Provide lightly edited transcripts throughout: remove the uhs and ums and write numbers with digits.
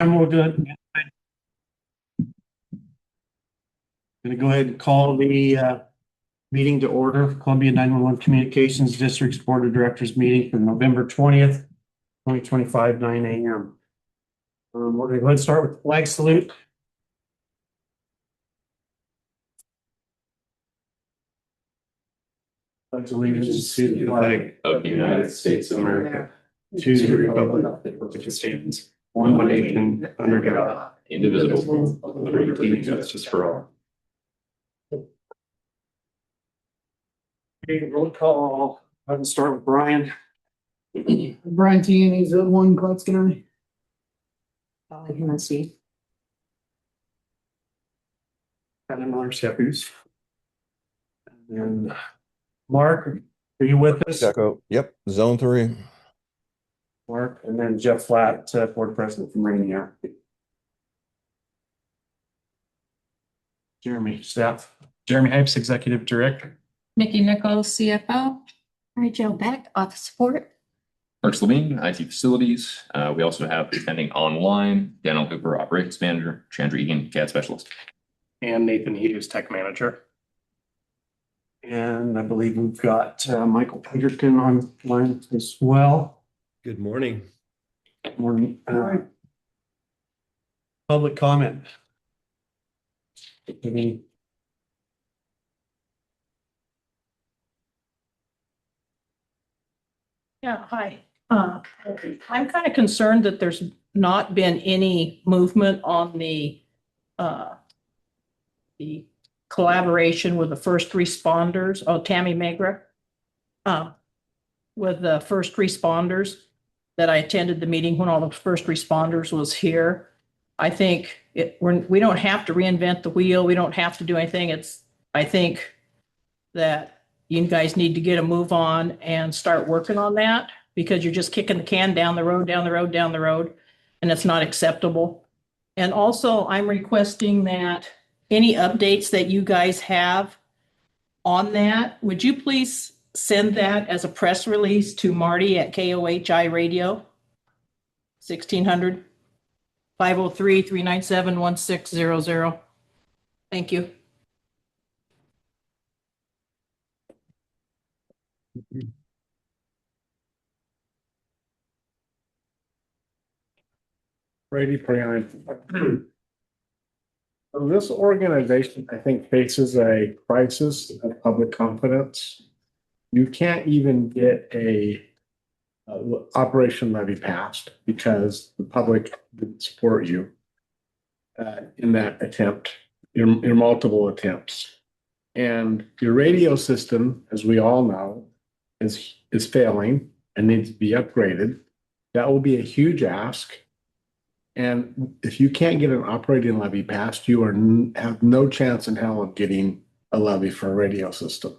And we'll do it. Gonna go ahead and call the meeting to order, Columbia 911 Communications District's Board of Directors meeting for November 20th, 2025, 9 a.m. We're gonna go ahead and start with the flag salute. Pledge allegiance to the flag of the United States of America, to the republic which stands one nation under God, indivisible, with liberty and justice for all. Okay, roll call. I can start with Brian. Brian Tierney's at one, Kletzken. Holly Hennessy. Adam Miller Shepherds. And Mark, are you with us? Echo. Yep. Zone 3. Mark, and then Jeff Flatt, Board President from Rainier. Jeremy, staff. Jeremy Hypes, Executive Director. Nikki Nichols, CFO. Mary Jo Beck, Office Support. Mark Levine, IT Facilities. We also have attending online, Daniel Cooper, Operations Manager, Chandra Egan, CAD Specialist. And Nathan Hughes, Tech Manager. And I believe we've got Michael Pinkerton online as well. Good morning. Morning. Public comment. Any Yeah, hi. I'm kind of concerned that there's not been any movement on the collaboration with the first responders, Tammy Magra, with the first responders that I attended the meeting when all the first responders was here. I think we don't have to reinvent the wheel. We don't have to do anything. I think that you guys need to get a move on and start working on that because you're just kicking the can down the road, and it's not acceptable. And also I'm requesting that any updates that you guys have on that, would you please send that as a press release to Marty at KOHI Radio, 1600 503-397-1600. Thank you. Brady Prion. So this organization, I think, faces a crisis of public confidence. You can't even get a operation levy passed because the public didn't support you in that attempt, your multiple attempts. And your radio system, as we all know, is failing and needs to be upgraded. That will be a huge ask. And if you can't get an operating levy passed, you have no chance in hell of getting a levy for a radio system.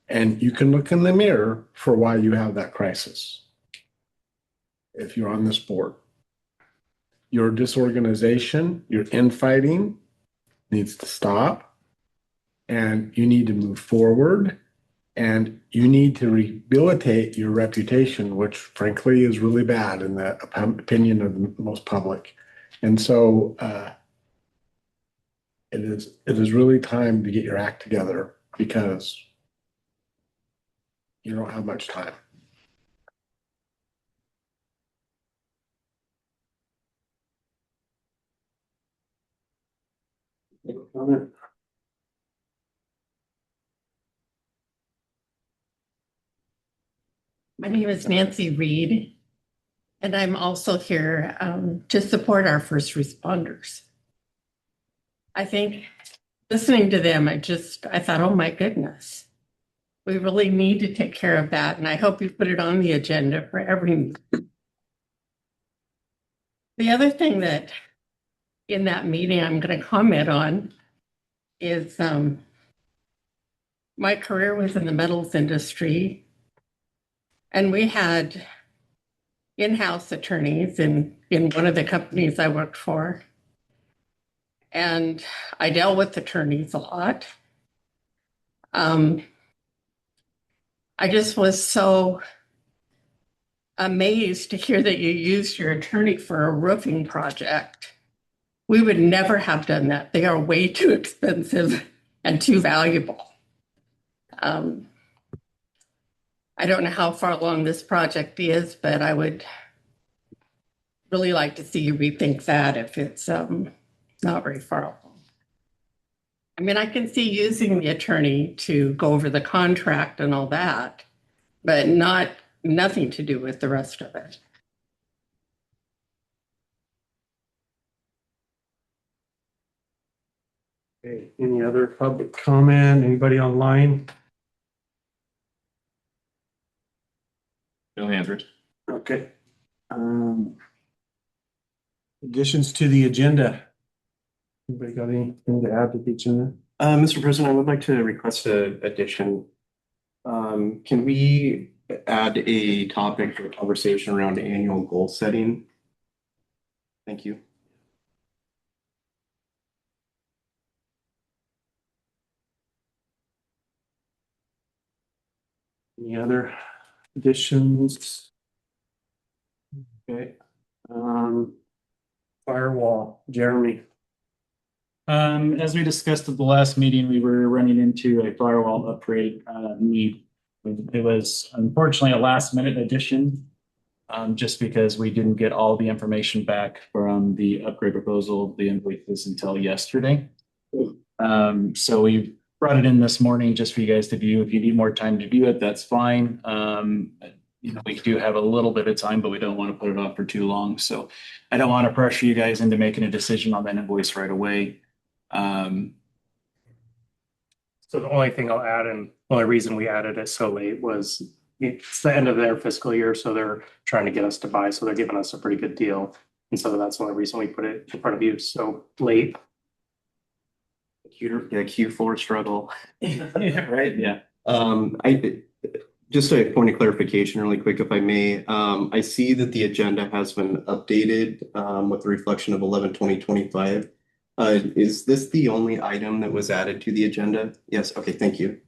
And you can look in the mirror for why you have that crisis. If you're on this board, your disorganization, your infighting needs to stop, and you need to move forward, and you need to rehabilitate your reputation, which frankly is really bad in the opinion of the most public. And so it is really time to get your act together because you don't have much time. comment? My name is Nancy Reed, and I'm also here to support our first responders. I think listening to them, I thought, oh my goodness, we really need to take care of that. And I hope you put it on the agenda for every meeting. The other thing that in that meeting I'm going to comment on is my career was in the metals industry. And we had in-house attorneys in one of the companies I worked for. And I dealt with attorneys a lot. I just was so amazed to hear that you used your attorney for a roofing project. We would never have done that. They are way too expensive and too valuable. I don't know how far along this project is, but I would really like to see you rethink that if it's not very far along. I mean, I can see using the attorney to go over the contract and all that, but nothing to do with the rest of it. Okay, any other public comment? Anybody online? No hands raised. Okay. Additions to the agenda. Anybody got anything to add to the agenda? Mr. President, I would like to request a addition. Can we add a topic for conversation around annual goal setting? Thank you. Any other additions? Okay. Firewall, Jeremy. As we discussed at the last meeting, we were running into a firewall upgrade need. It was unfortunately a last minute addition, just because we didn't get all the information back from the upgrade proposal, the invoices until yesterday. So we brought it in this morning just for you guys to view. If you need more time to view it, that's fine. We do have a little bit of time, but we don't want to put it off for too long. So I don't want to pressure you guys into making a decision on that invoice right away. So the only thing I'll add, and the only reason we added it so late was it's the end of their fiscal year, so they're trying to get us to buy, so they're giving us a pretty good deal. And so that's the only reason we put it in front of you so late. Q4 struggle. Right? Yeah. Just a point of clarification really quick, if I may. I see that the agenda has been updated with the reflection of 11/20/25. Is this the only item that was added to the agenda? Yes, okay, thank you.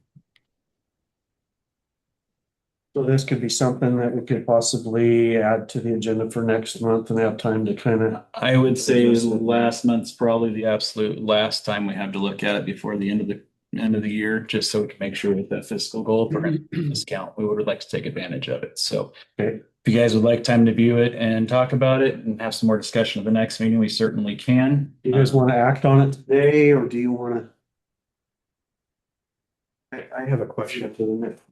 So this could be something that we could possibly add to the agenda for next month and have time to kind of. I would say last month's probably the absolute last time we have to look at it before the end of the year, just so we can make sure with that fiscal goal for discount, we would like to take advantage of it. So Okay. if you guys would like time to view it and talk about it and have some more discussion at the next meeting, we certainly can. Do you guys want to act on it today or do you want to? I have a question to the next.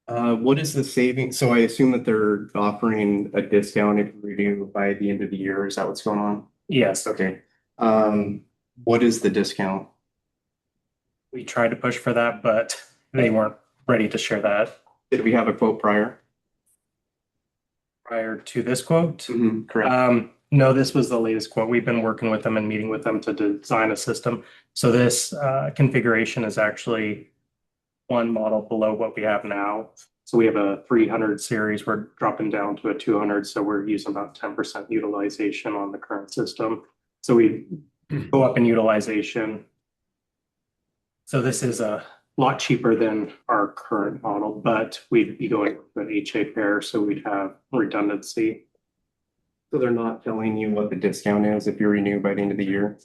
What is the saving? So I assume that they're offering a discount if you renew by the end of the year. Is that what's going on? Yes, Okay. What is the discount? we tried to push for that, but they weren't ready to share that Did we have a quote prior? prior to this quote. Correct. No, this was the latest quote. We've been working with them and meeting with them to design a system. So this configuration is actually one model below what we have now. So we have a 300 series. We're dropping down to a 200. So we're using about 10% utilization on the current system. So we go up in utilization. So this is a lot cheaper than our current model, but we'd be going with an HA pair, so we'd have redundancy. So they're not telling you what the discount is if you renew by the end of the year?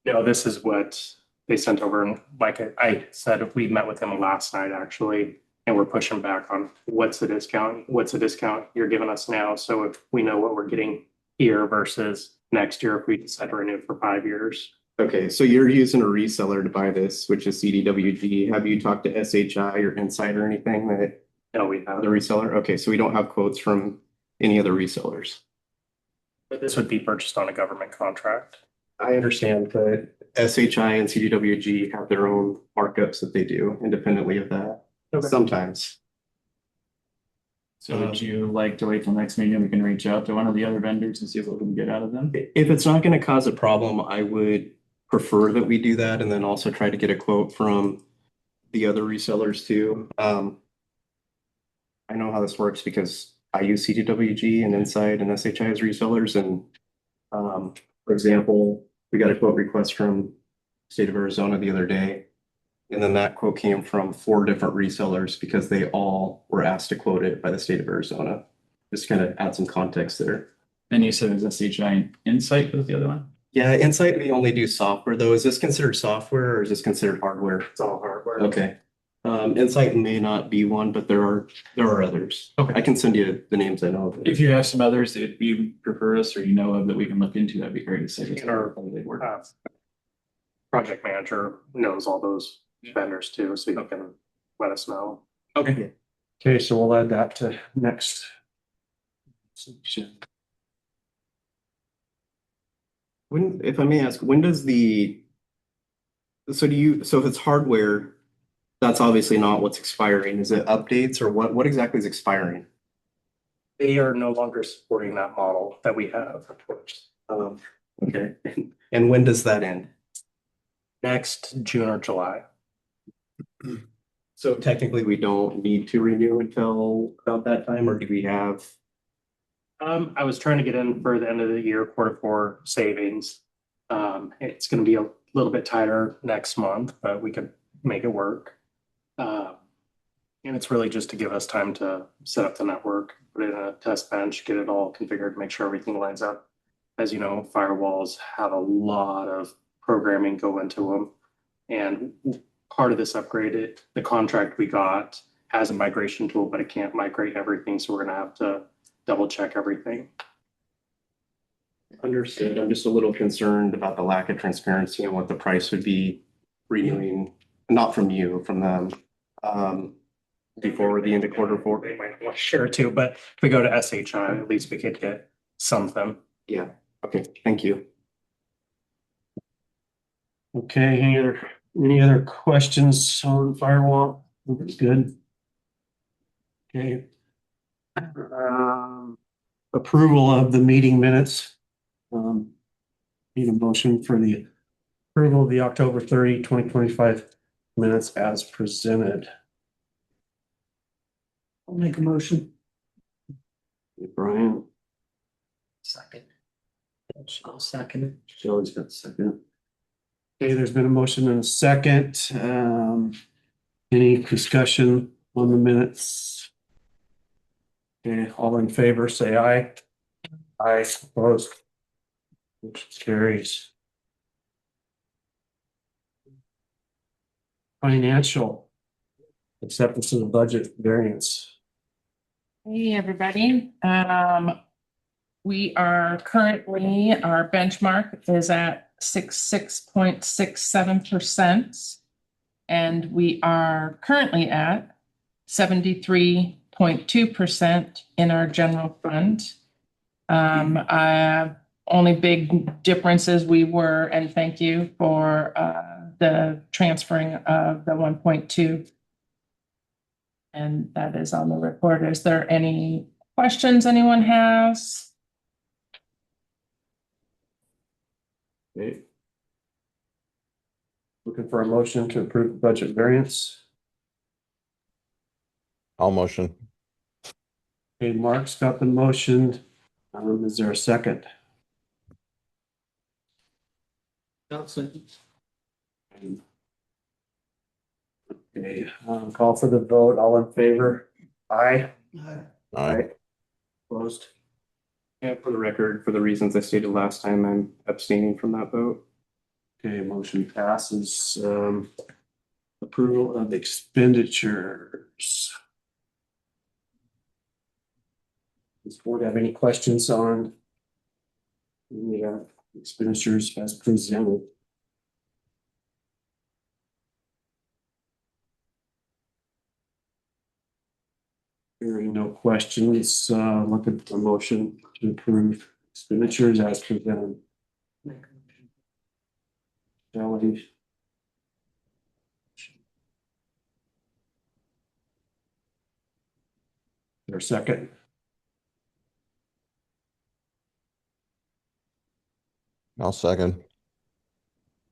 No, this is what they sent over. And like I said, we met with them last night, actually, and we're pushing back on what's the discount? What's the discount you're giving us now? So if we know what we're getting here versus next year, if we decide to renew for 5 years. Okay, so you're using a reseller to buy this, which is CDWG. Have you talked to SHI or Insight or anything that No, we have. the reseller? Okay, so we don't have quotes from any other resellers. But this would be purchased on a government contract. I understand, but SHI and CDWG have their own markups that they do independently of that. Sometimes. So would you like to wait till next meeting? We can reach out to one of the other vendors and see what we can get out of them. If it's not going to cause a problem, I would prefer that we do that and then also try to get a quote from the other resellers too. I know how this works because I use CDWG and Insight and SHI as resellers. And for example, we got a quote request from state of Arizona the other day. And then that quote came from 4 different resellers because they all were asked to quote it by the state of Arizona. just kind of add some context there. And you said it was SHI Insight was the other one? Yeah, Insight, we only do software though. Is this considered software or is this considered hardware? It's all hardware. Okay. Insight may not be one, but there are others. Okay. I can send you the names I know of. If you have some others that you prefer us or you know of that we can look into, that'd be great to say. And our project manager knows all those vendors too, so you can let us know. Okay. Okay, so we'll add that to next section. When, if I may ask, when does so if it's hardware, that's obviously not what's expiring. Is it updates or what exactly is expiring? They are no longer supporting that model that we have. Okay. And when does that end? Next June or July. So technically we don't need to renew until about that time, or do we have? I was trying to get in for the end of the year, Q4 savings. It's gonna be a little bit tighter next month, but we could make it work. And it's really just to give us time to set up the network, put it in a test bench, get it all configured, make sure everything lines up. As you know, firewalls have a lot of programming go into them. And part of this upgrade, the contract we got has a migration tool, but it can't migrate everything. So we're gonna have to double check everything. Understood. I'm just a little concerned about the lack of transparency and what the price would be renewing, not from you, from them. Before the end of Q4. They might want to share too, but if we go to SHI, at least we could get something. Yeah, okay, thank you. Okay, any other questions on firewall? Looks good. Okay. Approval of the meeting minutes. Need a motion for the approval of the October 30, 2025 minutes as presented. I'll make a motion. Brian, Second. I'll second it. Shelley's got a second. Okay, there's been a motion and a second. Any discussion on the minutes? Okay, all in favor, say aye. Aye, opposed. Motion carries. Financial. Acceptance of the budget variance. Hey, everybody. We are currently, our benchmark is at 6.67%. And we are currently at 73.2% in our general fund. Only big differences we were, and thank you for the transferring of the 1.2. And that is on the report. Is there any questions anyone has? Okay. Looking for a motion to approve the budget variance. I'll motion. Okay, Mark's got the motion. Is there a second? Okay, call for the vote. All in favor? Aye. Aye. Opposed? Yeah, for the record, for the reasons I stated last time, I'm abstaining from that vote. Okay, motion passes. Approval of expenditures. Does the board have any questions on the expenditures as presented? Hearing no questions, looking for a motion to approve expenditures as presented. Shelley. Their second. I'll second.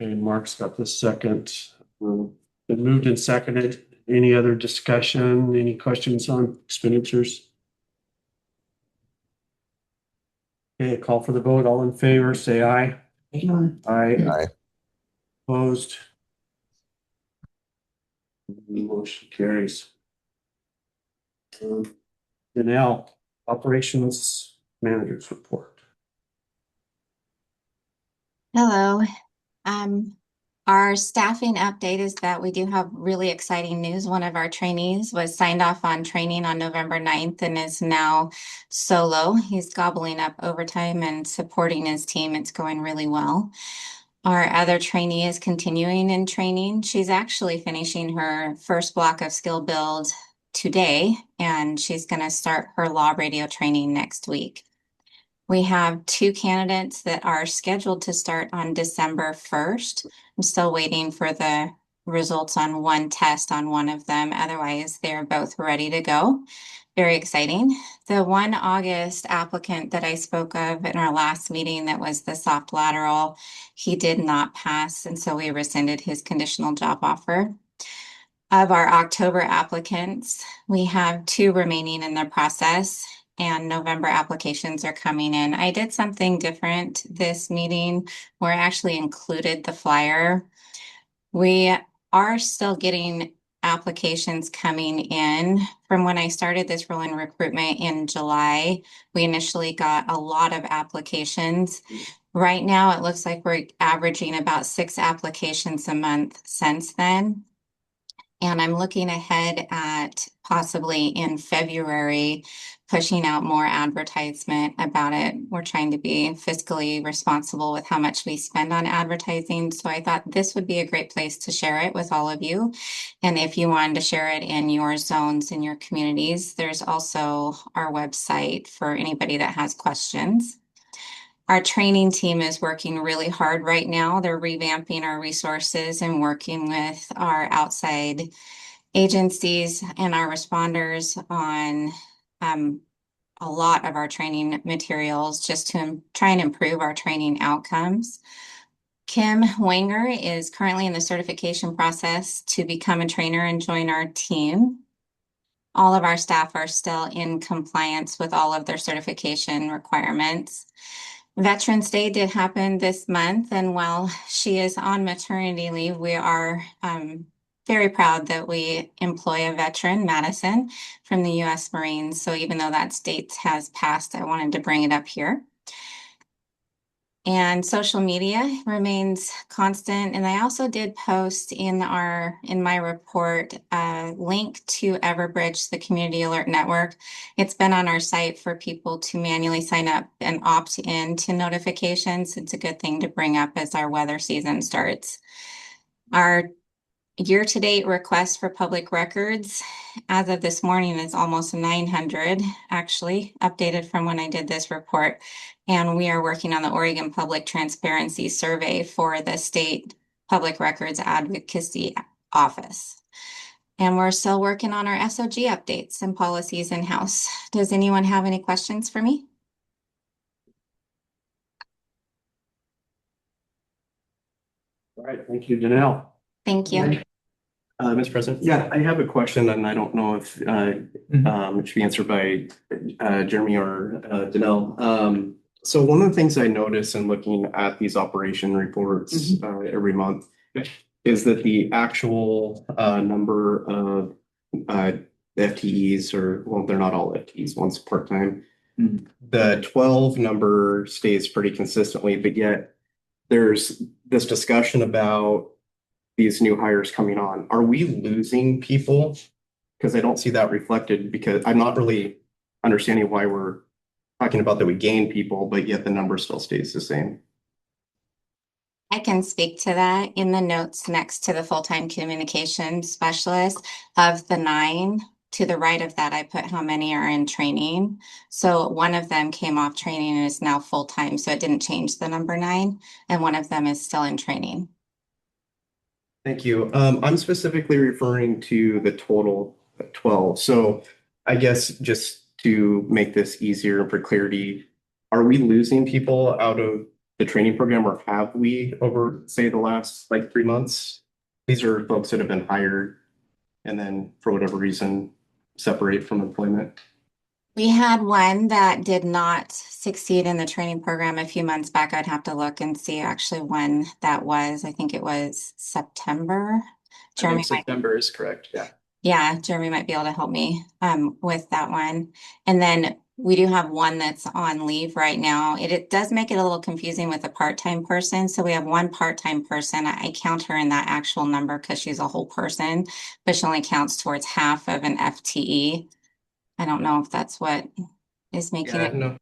Okay, Mark's got the second. Been moved and seconded. Any other discussion? Any questions on expenditures? Okay, call for the vote. All in favor, say aye. Aye. Aye. Opposed? Motion carries. Danelle, Operations Managers Report. Hello. Our staffing update is that we do have really exciting news. One of our trainees was signed off on training on November 9th and is now solo. He's gobbling up overtime and supporting his team. It's going really well. Our other trainee is continuing in training. She's actually finishing her first block of skill build today, and she's going to start her law radio training next week. We have 2 candidates that are scheduled to start on December 1st. I'm still waiting for the results on one test on one of them. Otherwise, they're both ready to go. Very exciting. The 1 August applicant that I spoke of in our last meeting that was the soft lateral, he did not pass, and so we rescinded his conditional job offer. Of our October applicants, we have 2 remaining in the process, and November applications are coming in. I did something different this meeting where I actually included the flyer. We are still getting applications coming in. From when I started this role in recruitment in July, we initially got a lot of applications. Right now, it looks like we're averaging about 6 applications a month since then. And I'm looking ahead at possibly in February, pushing out more advertisement about it. We're trying to be fiscally responsible with how much we spend on advertising. So I thought this would be a great place to share it with all of you. And if you wanted to share it in your zones, in your communities, there's also our website for anybody that has questions. Our training team is working really hard right now. They're revamping our resources and working with our outside agencies and our responders on a lot of our training materials just to try and improve our training outcomes. Kim Wanger is currently in the certification process to become a trainer and join our team. All of our staff are still in compliance with all of their certification requirements. Veterans Day did happen this month, and while she is on maternity leave, we are very proud that we employ a veteran, Madison, from the U.S. Marines. So even though that date has passed, I wanted to bring it up here. And social media remains constant. And I also did post in my report a link to Everbridge, the Community Alert Network. It's been on our site for people to manually sign up and opt in to notifications. It's a good thing to bring up as our weather season starts. Our year-to-date request for public records as of this morning is almost 900, actually, updated from when I did this report. And we are working on the Oregon Public Transparency Survey for the State Public Records Advocacy Office. And we're still working on our SOG updates and policies in-house. Does anyone have any questions for me? All right, thank you, Janelle. Thank you. Mr. President, yeah, I have a question and I don't know if it should be answered by Jeremy or Danelle. So one of the things I noticed in looking at these operation reports every month is that the actual number of FTEs, or well, they're not all FTEs, one's part-time. The 12 number stays pretty consistently, but yet there's this discussion about these new hires coming on. Are we losing people? Because I don't see that reflected, because I'm not really understanding why we're talking about that we gain people, but yet the number still stays the same. I can speak to that. In the notes next to the full-time communication specialist, of the 9, to the right of that, I put how many are in training. So one of them came off training and is now full-time, so it didn't change the number 9, and one of them is still in training. Thank you. I'm specifically referring to the total 12. So I guess just to make this easier and for clarity, are we losing people out of the training program, or have we over, say, the last like 3 months? These are folks that have been hired and then for whatever reason separate from employment. We had one that did not succeed in the training program a few months back. I'd have to look and see actually when that was. I think it was September. Jeremy September is correct. Yeah. Yeah, Jeremy might be able to help me with that one. And then we do have one that's on leave right now. It does make it a little confusing with a part-time person. So we have one part-time person. I count her in that actual number because she's a whole person, but she only counts towards half of an FTE. I don't know if that's what is making Yeah, it. no.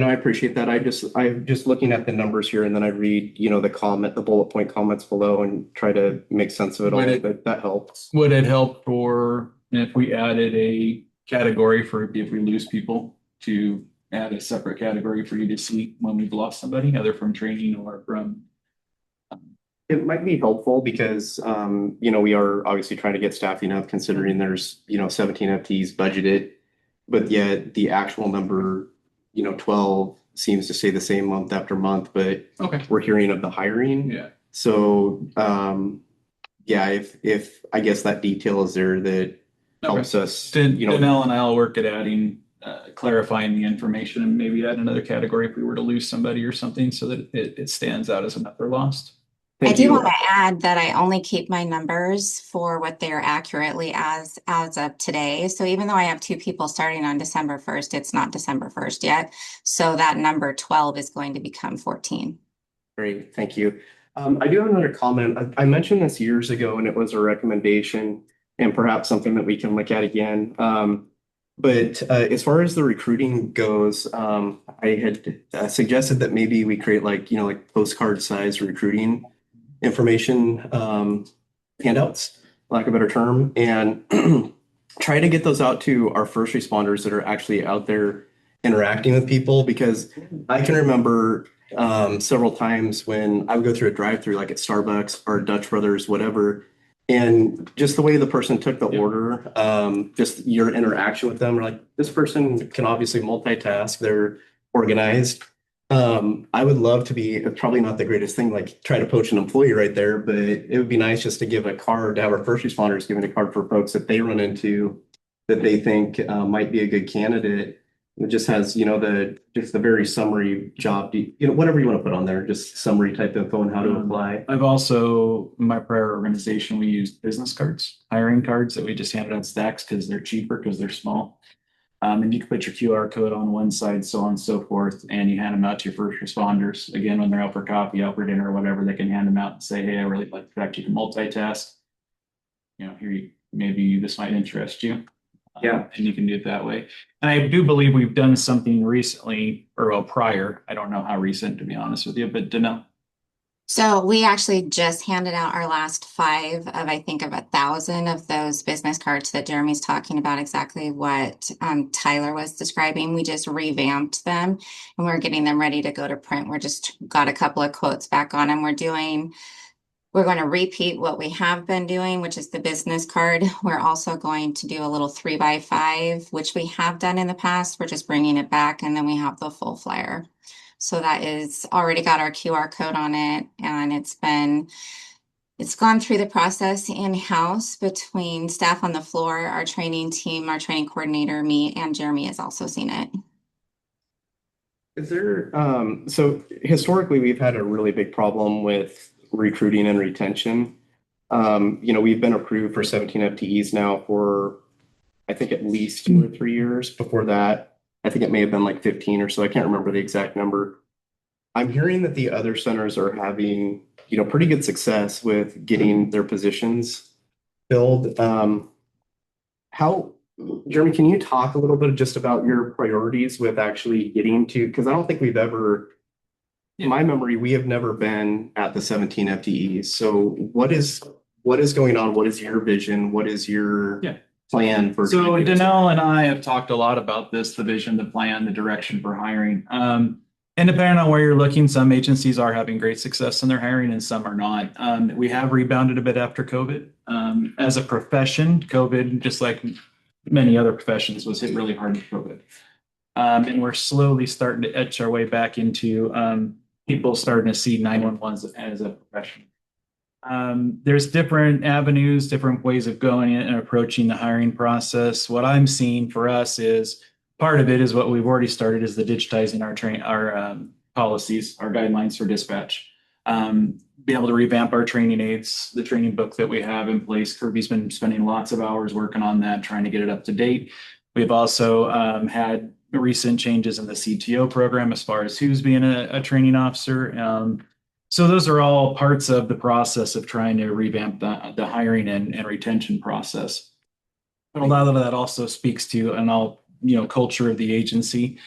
I appreciate that. I'm just looking at the numbers here and then I read, the bullet point comments below and try to make sense of it all. Would it- That helps. Would it help for if we added a category for if we lose people to add a separate category for you to see when we've lost somebody, either from training or from? It might be helpful because, we are obviously trying to get staffing up considering there's, 17 FTEs budgeted. But yet the actual number, 12 seems to stay the same month after month, but Okay. we're hearing of the hiring. Yeah. So, if I guess that detail is there that helps us, Danelle and I'll work at adding, clarifying the information and maybe add another category if we were to lose somebody or something so that it stands out as another lost. I do want to add that I only keep my numbers for what they're accurately as of today. So even though I have 2 people starting on December 1st, it's not December 1st yet. So that number 12 is going to become 14. Great, thank you. I do have another comment. I mentioned this years ago and it was a recommendation and perhaps something that we can look at again. But as far as the recruiting goes, I had suggested that maybe we create like postcard size recruiting information handouts, lack of a better term, and try to get those out to our first responders that are actually out there interacting with people. Because I can remember several times when I would go through a drive-through like at Starbucks or Dutch Brothers, whatever, and just the way the person took the order, just your interaction with them, like this person can obviously multitask, they're organized. I would love to be, probably not the greatest thing, like try to poach an employee right there, but it would be nice just to give a card, to have our first responders giving a card for folks that they run into that they think might be a good candidate. It just has, the very summary job, whatever you want to put on there, just summary type info and how to apply. I've also, in my prior organization, we used business cards, hiring cards that we just handed out stacks because they're cheaper, because they're small. And you can put your QR code on one side, so on and so forth, and you hand them out to your first responders. Again, when they're out for coffee, out for dinner, or whatever, they can hand them out and say, hey, I really like the fact you can multitask. Maybe this might interest you. Yeah. And you can do it that way. And I do believe we've done something recently, or prior. I don't know how recent, to be honest with you, but Danelle. So we actually just handed out our last 5 of, I think, of 1,000 of those business cards that Jeremy's talking about, exactly what Tyler was describing. We just revamped them and we're getting them ready to go to print. We're just got a couple of quotes back on them. We're going to repeat what we have been doing, which is the business card. We're also going to do a little 3x5, which we have done in the past. We're just bringing it back, and then we have the full flyer. So that is already got our QR code on it, and it's gone through the process in-house between staff on the floor, our training team, our training coordinator, me, and Jeremy has also seen it. Is there, so historically, we've had a really big problem with recruiting and retention. We've been approved for 17 FTEs now for, I think, at least 2 or 3 years. Before that, I think it may have been like 15 or so. I can't remember the exact number. I'm hearing that the other centers are having, pretty good success with getting their positions filled. Jeremy, can you talk a little bit just about your priorities with actually getting to, because I don't think we've ever, in my memory, we have never been at the 17 FTEs. So what is going on? What is your vision? What is your plan for? So Danelle and I have talked a lot about this, the vision, the plan, the direction for hiring. And depending on where you're looking, some agencies are having great success in their hiring and some are not. We have rebounded a bit after COVID. As a profession, COVID, just like many other professions, was hit really hard with COVID. And we're slowly starting to etch our way back into people starting to see 911s as a profession. There's different avenues, different ways of going and approaching the hiring process. What I'm seeing for us is part of it is what we've already started, is the digitizing our policies, our guidelines for dispatch. Be able to revamp our training aids, the training book that we have in place. Kirby's been spending lots of hours working on that, trying to get it up to date. We've also had recent changes in the CTO program as far as who's being a training officer. So those are all parts of the process of trying to revamp the hiring and retention process. And a lot of that also speaks to culture of the agency.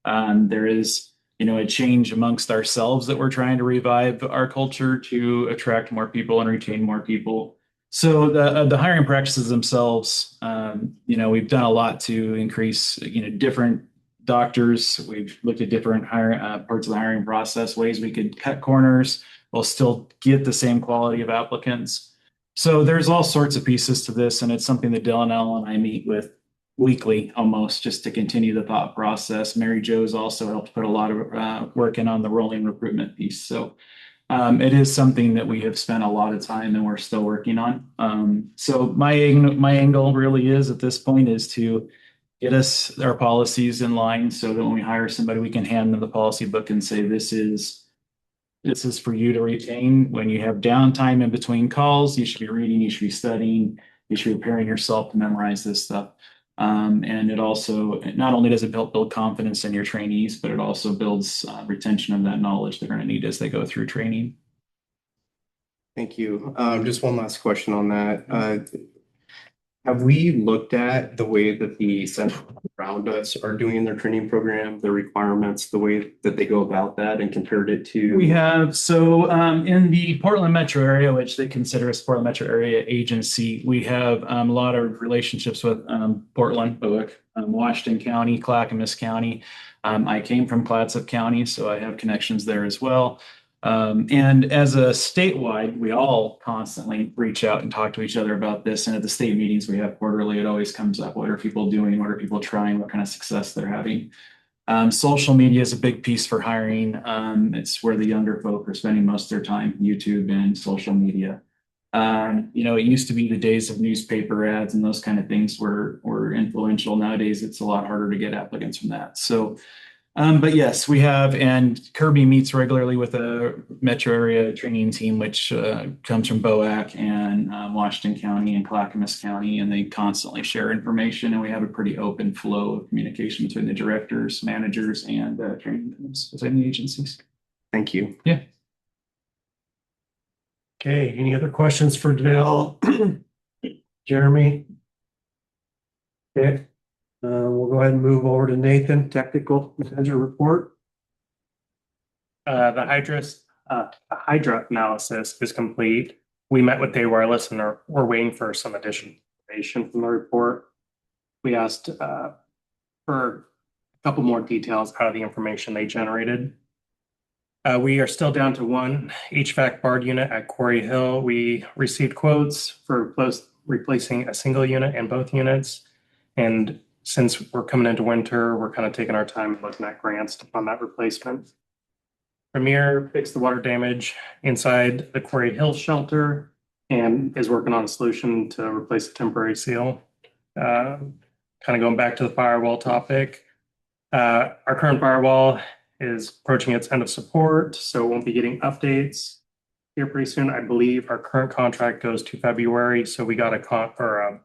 There is, a change amongst ourselves that we're trying to revive our culture to attract more people and retain more people. So the hiring practices themselves, we've done a lot to increase, different doctors. We've looked at different parts of the hiring process, ways we could cut corners while still get the same quality of applicants. So there's all sorts of pieces to this, and it's something that Dylan and I meet with weekly almost, just to continue the thought process. Mary Jo's also helped put a lot of work in on the rolling recruitment piece. So it is something that we have spent a lot of time and we're still working on. So my angle really is at this point is to get our policies in line so that when we hire somebody, we can hand them the policy book and say, this is for you to retain. When you have downtime in between calls, you should be reading, you should be studying, you should be preparing yourself to memorize this stuff. And it also, not only does it build confidence in your trainees, but it also builds retention of that knowledge they're going to need as they go through training. Thank you. Just one last question on that. Have we looked at the way that the centers around us are doing their training program, the requirements, the way that they go about that, and compared it to? We have, so in the Portland metro area, which they consider us Portland metro area agency, we have a lot of relationships with Portland, BOIC, Washington County, Clackamas County. I came from Clatsop County, so I have connections there as well. And as a statewide, we all constantly reach out and talk to each other about this. And at the state meetings we have quarterly, it always comes up. What are people doing? What are people trying? What kind of success they're having? Social media is a big piece for hiring. It's where the younger folk are spending most of their time, YouTube and social media. It used to be the days of newspaper ads and those kind of things were influential. Nowadays, it's a lot harder to get applicants from that. So but yes, we have, and Kirby meets regularly with a metro area training team, which comes from BOAC and Washington County and Clackamas County, and they constantly share information, and we have a pretty open flow of communication between the directors, managers, and training teams within the agencies. Thank you. Yeah. Okay, any other questions for Dale? Jeremy? Okay. We'll go ahead and move over to Nathan, technical manager report. The Hydra analysis is complete. We met with Day Wireless and we're waiting for some additional information from the report. We asked for a couple more details out of the information they generated. We are still down to one HVAC BARD unit at Quarry Hill. We received quotes for replacing a single unit in both units. And since we're coming into winter, we're kind of taking our time looking at grants to fund that replacement. Premier fixed the water damage inside the Quarry Hill shelter and is working on a solution to replace the temporary seal. Kind of going back to the firewall topic. Our current firewall is approaching its end of support, so won't be getting updates here pretty soon. I believe our current contract goes to February, so we got a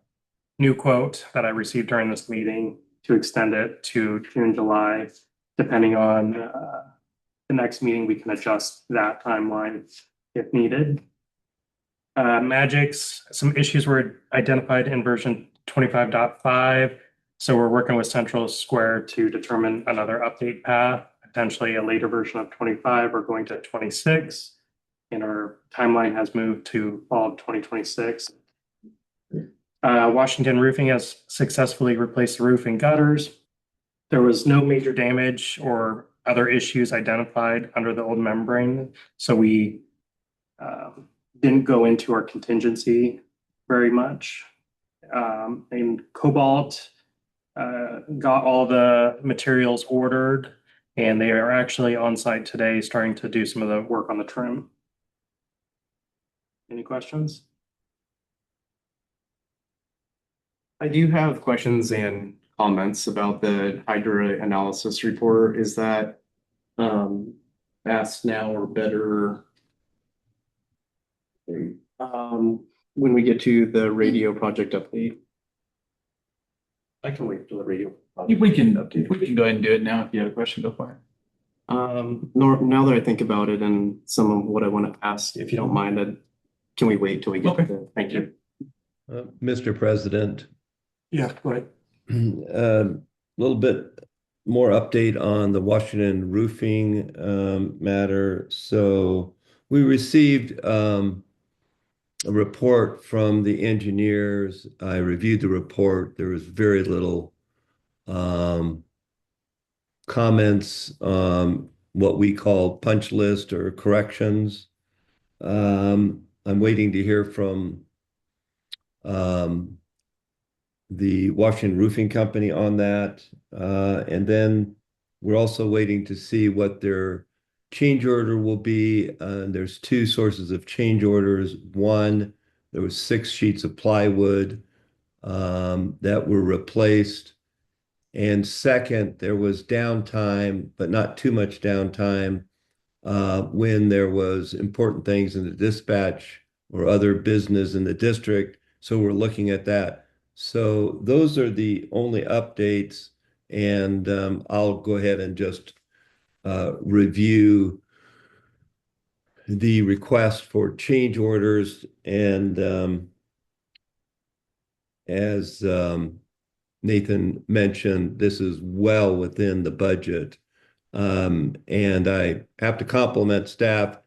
new quote that I received during this meeting to extend it to June, July, depending on the next meeting, we can adjust that timeline if needed. Magix, some issues were identified in version 25.5. So we're working with Central Square to determine another update path, potentially a later version of 25 or going to 26. And our timeline has moved to fall of 2026. Washington Roofing has successfully replaced the roof and gutters. There was no major damage or other issues identified under the old membrane. So we didn't go into our contingency very much. And Cobalt got all the materials ordered, and they are actually on site today starting to do some of the work on the trim. Any questions? I do have questions and comments about the Hydra analysis report. Is that fast now or better when we get to the radio project update? I can wait till the radio. We can go ahead and do it now. If you have a question, go for it. Now that I think about it and some of what I want to ask, if you don't mind, can we wait till we get Okay. to, thank you. Mr. President, Yeah, go ahead. a little bit more update on the Washington roofing matter. So we received a report from the engineers. I reviewed the report. There was very little comments, what we call punch list or corrections. I'm waiting to hear from the Washington Roofing Company on that. And then we're also waiting to see what their change order will be. There's two sources of change orders. One, there was 6 sheets of plywood that were replaced. And second, there was downtime, but not too much downtime when there was important things in the dispatch or other business in the district. So we're looking at that. So those are the only updates. And I'll go ahead and just review the request for change orders. And as Nathan mentioned, this is well within the budget. And I have to compliment staff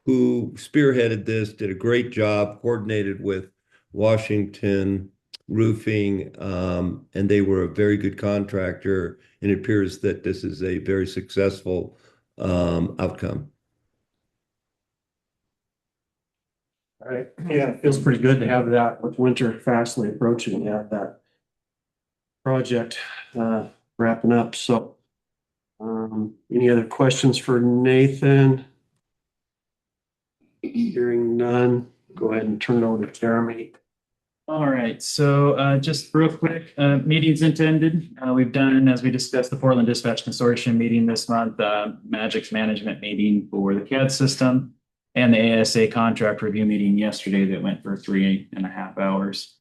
who spearheaded this, did a great job, coordinated with Washington Roofing, and they were a very good contractor. And it appears that this is a very successful outcome. All right. Yeah, it feels pretty good to have that with winter fastly approaching, to have that project wrapping up. So any other questions for Nathan? Hearing none, go ahead and turn it over to Jeremy. All right, so just real quick, meetings intended. We've done, as we discussed, the Portland Dispatch Consortium meeting this month, Magic's management meeting for the CAD system, and the ASA contract review meeting yesterday that went for 3.5 hours.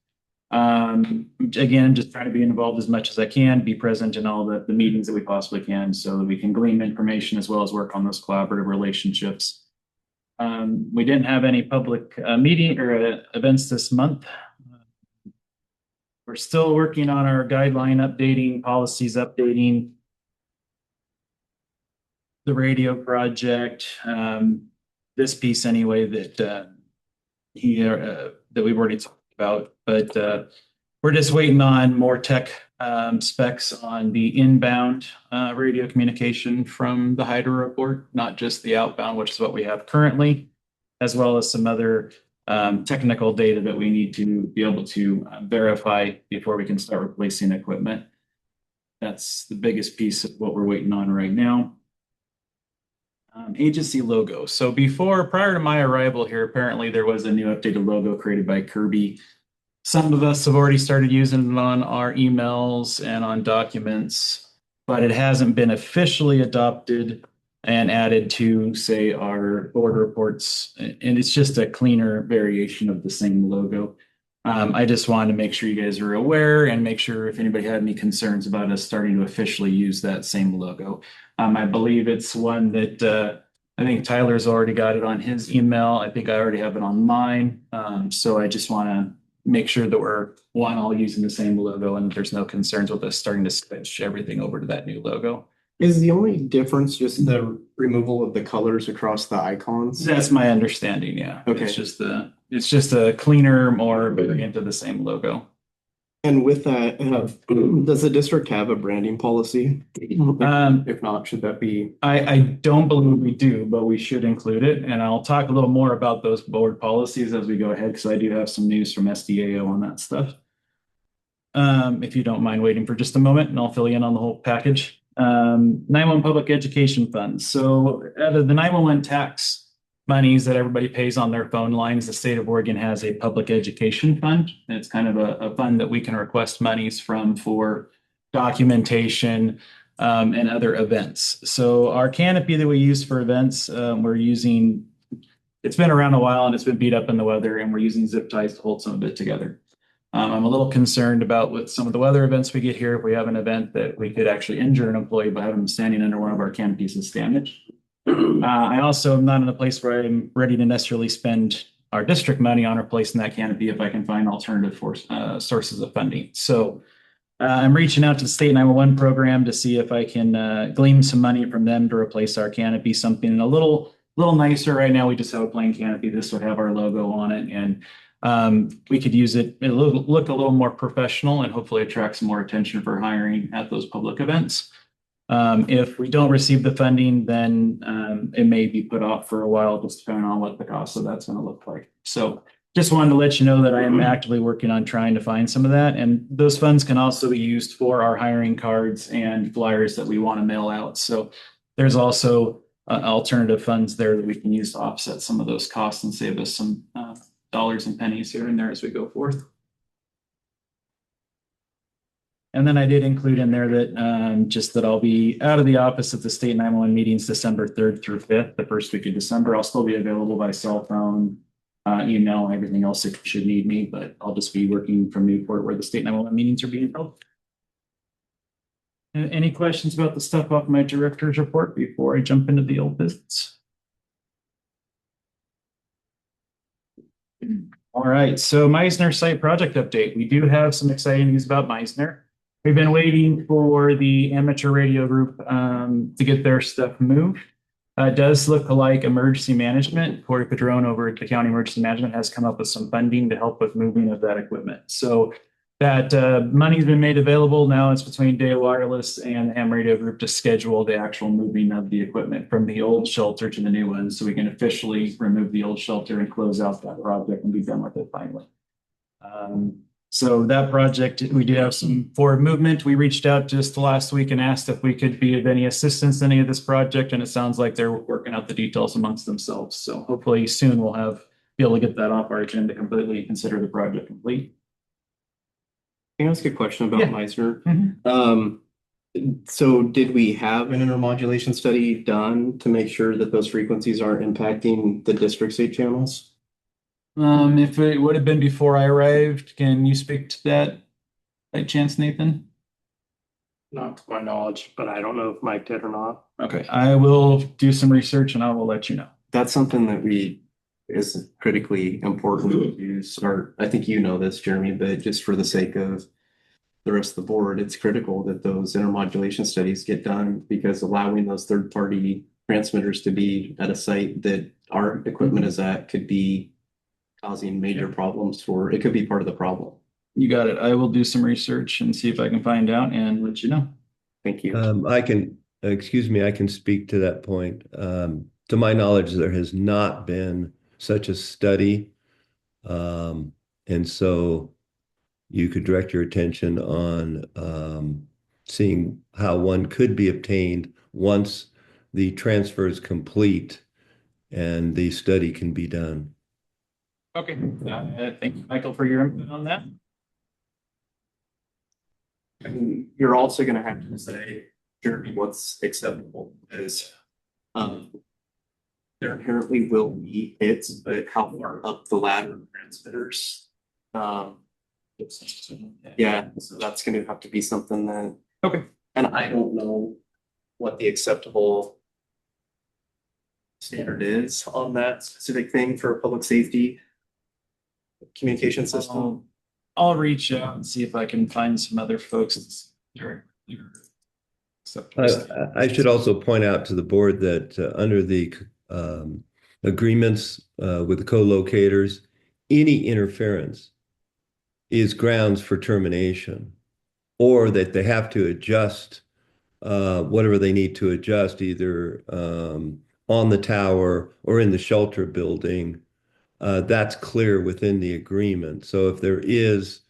Again, just trying to be involved as much as I can, be present in all the meetings that we possibly can so that we can glean information as well as work on those collaborative relationships. We didn't have any public meeting or events this month. We're still working on our guideline updating, policies updating, the radio project, this piece anyway that we've already talked about, but we're just waiting on more tech specs on the inbound radio communication from the Hydro report, not just the outbound, which is what we have currently, as well as some other technical data that we need to be able to verify before we can start replacing equipment. That's the biggest piece of what we're waiting on right now. Agency logo. So prior to my arrival here, apparently there was a new updated logo created by Kirby. Some of us have already started using it on our emails and on documents, but it hasn't been officially adopted and added to, say, our board reports. And it's just a cleaner variation of the same logo. I just wanted to make sure you guys are aware and make sure if anybody had any concerns about us starting to officially use that same logo. I believe it's one that I think Tyler's already got it on his email. I think I already have it on mine. So I just want to make sure that we're all using the same logo and there's no concerns with us starting to switch everything over to that new logo. Is the only difference just the removal of the colors across the icons? That's my understanding, yeah. Okay. It's just a cleaner, more variant of the same logo. And with that, does the district have a branding policy? If not, should that be? I don't believe we do, but we should include it. And I'll talk a little more about those board policies as we go ahead, because I do have some news from SDAO on that stuff. If you don't mind waiting for just a moment, and I'll fill you in on the whole package. 911 Public Education Funds. So out of the 911 tax monies that everybody pays on their phone lines, the state of Oregon has a public education fund. And it's kind of a fund that we can request monies from for documentation and other events. So our canopy that we use for events, we're using, it's been around a while and it's been beat up in the weather, and we're using zip ties to hold some of it together. I'm a little concerned about with some of the weather events we get here. If we have an event that we could actually injure an employee by having them standing under one of our canopies that's damaged. I also am not in a place where I'm ready to necessarily spend our district money on replacing that canopy if I can find alternative sources of funding. So I'm reaching out to the state 911 program to see if I can glean some money from them to replace our canopy, something a little nicer. Right now, we just have a plain canopy. This would have our logo on it, and we could use it. It'll look a little more professional and hopefully attract some more attention for hiring at those public events. If we don't receive the funding, then it may be put off for a while, just depending on what the cost of that's going to look like. So just wanted to let you know that I am actively working on trying to find some of that. And those funds can also be used for our hiring cards and flyers that we want to mail out. So there's also alternative funds there that we can use to offset some of those costs and save us some dollars and pennies here and there as we go forth. And then I did include in there that just that I'll be out of the office at the state 911 meetings December 3rd through 5th, the first week of December. I'll still be available by cell phone, email, and everything else if you should need me, but I'll just be working from Newport where the state 911 meetings are being held. Any questions about the stuff off my director's report before I jump into the old business? All right, so Meisner site project update. We do have some exciting news about Meisner. We've been waiting for the amateur radio group to get their stuff moved. It does look like emergency management. Corey Padron over at the County Emergency Management has come up with some funding to help with moving of that equipment. So that money's been made available. Now it's between Day Wireless and the Ham Radio Group to schedule the actual moving of the equipment from the old shelter to the new one, so we can officially remove the old shelter and close out that project and be done with it finally. So that project, we do have some forward movement. We reached out just last week and asked if we could be of any assistance in any of this project, and it sounds like they're working out the details amongst themselves. So hopefully soon we'll be able to get that off our agenda completely, consider the project complete. Can I ask a question about Yeah. Meisner? Mm-hmm. So did we have an intermodulation study done to make sure that those frequencies aren't impacting the district state channels? If it would have been before I arrived, can you speak to that by chance, Nathan? Not to my knowledge, but I don't know if Mike did or not. Okay, I will do some research and I will let you know. That's something that is critically important to start. I think you know this, Jeremy, but just for the sake of the rest of the board, it's critical that those intermodulation studies get done, because allowing those third-party transmitters to be at a site that our equipment is at could be causing major problems it could be part of the problem. You got it. I will do some research and see if I can find out and let you know. Thank you. I can speak to that point. To my knowledge, there has not been such a study. And so you could direct your attention on seeing how one could be obtained once the transfer is complete and the study can be done. Okay. Thank you, Michael, for your input on that. And you're also going to have to say, Jeremy, what's acceptable is there inherently will be hits, but how far up the ladder of transmitters? Yeah, so that's going to have to be something that. Okay. And I don't know what the acceptable standard is on that specific thing for a public safety communication system. I'll reach out and see if I can find some other folks. I should also point out to the board that under the agreements with the co-locators, any interference is grounds for termination, or that they have to adjust whatever they need to adjust, either on the tower or in the shelter building. That's clear within the agreement. So if there is,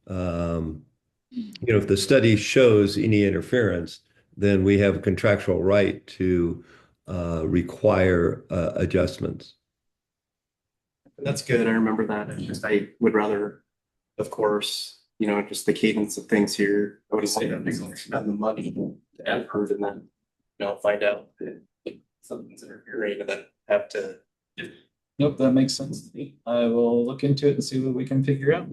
if the study shows any interference, then we have a contractual right to require adjustments. That's good. I remember that. It's just, I would rather, of course, just the cadence of things here. I would say that spend the money to approve and then, find out that something's interfering and then have to. Nope, that makes sense to me. I will look into it and see what we can figure out.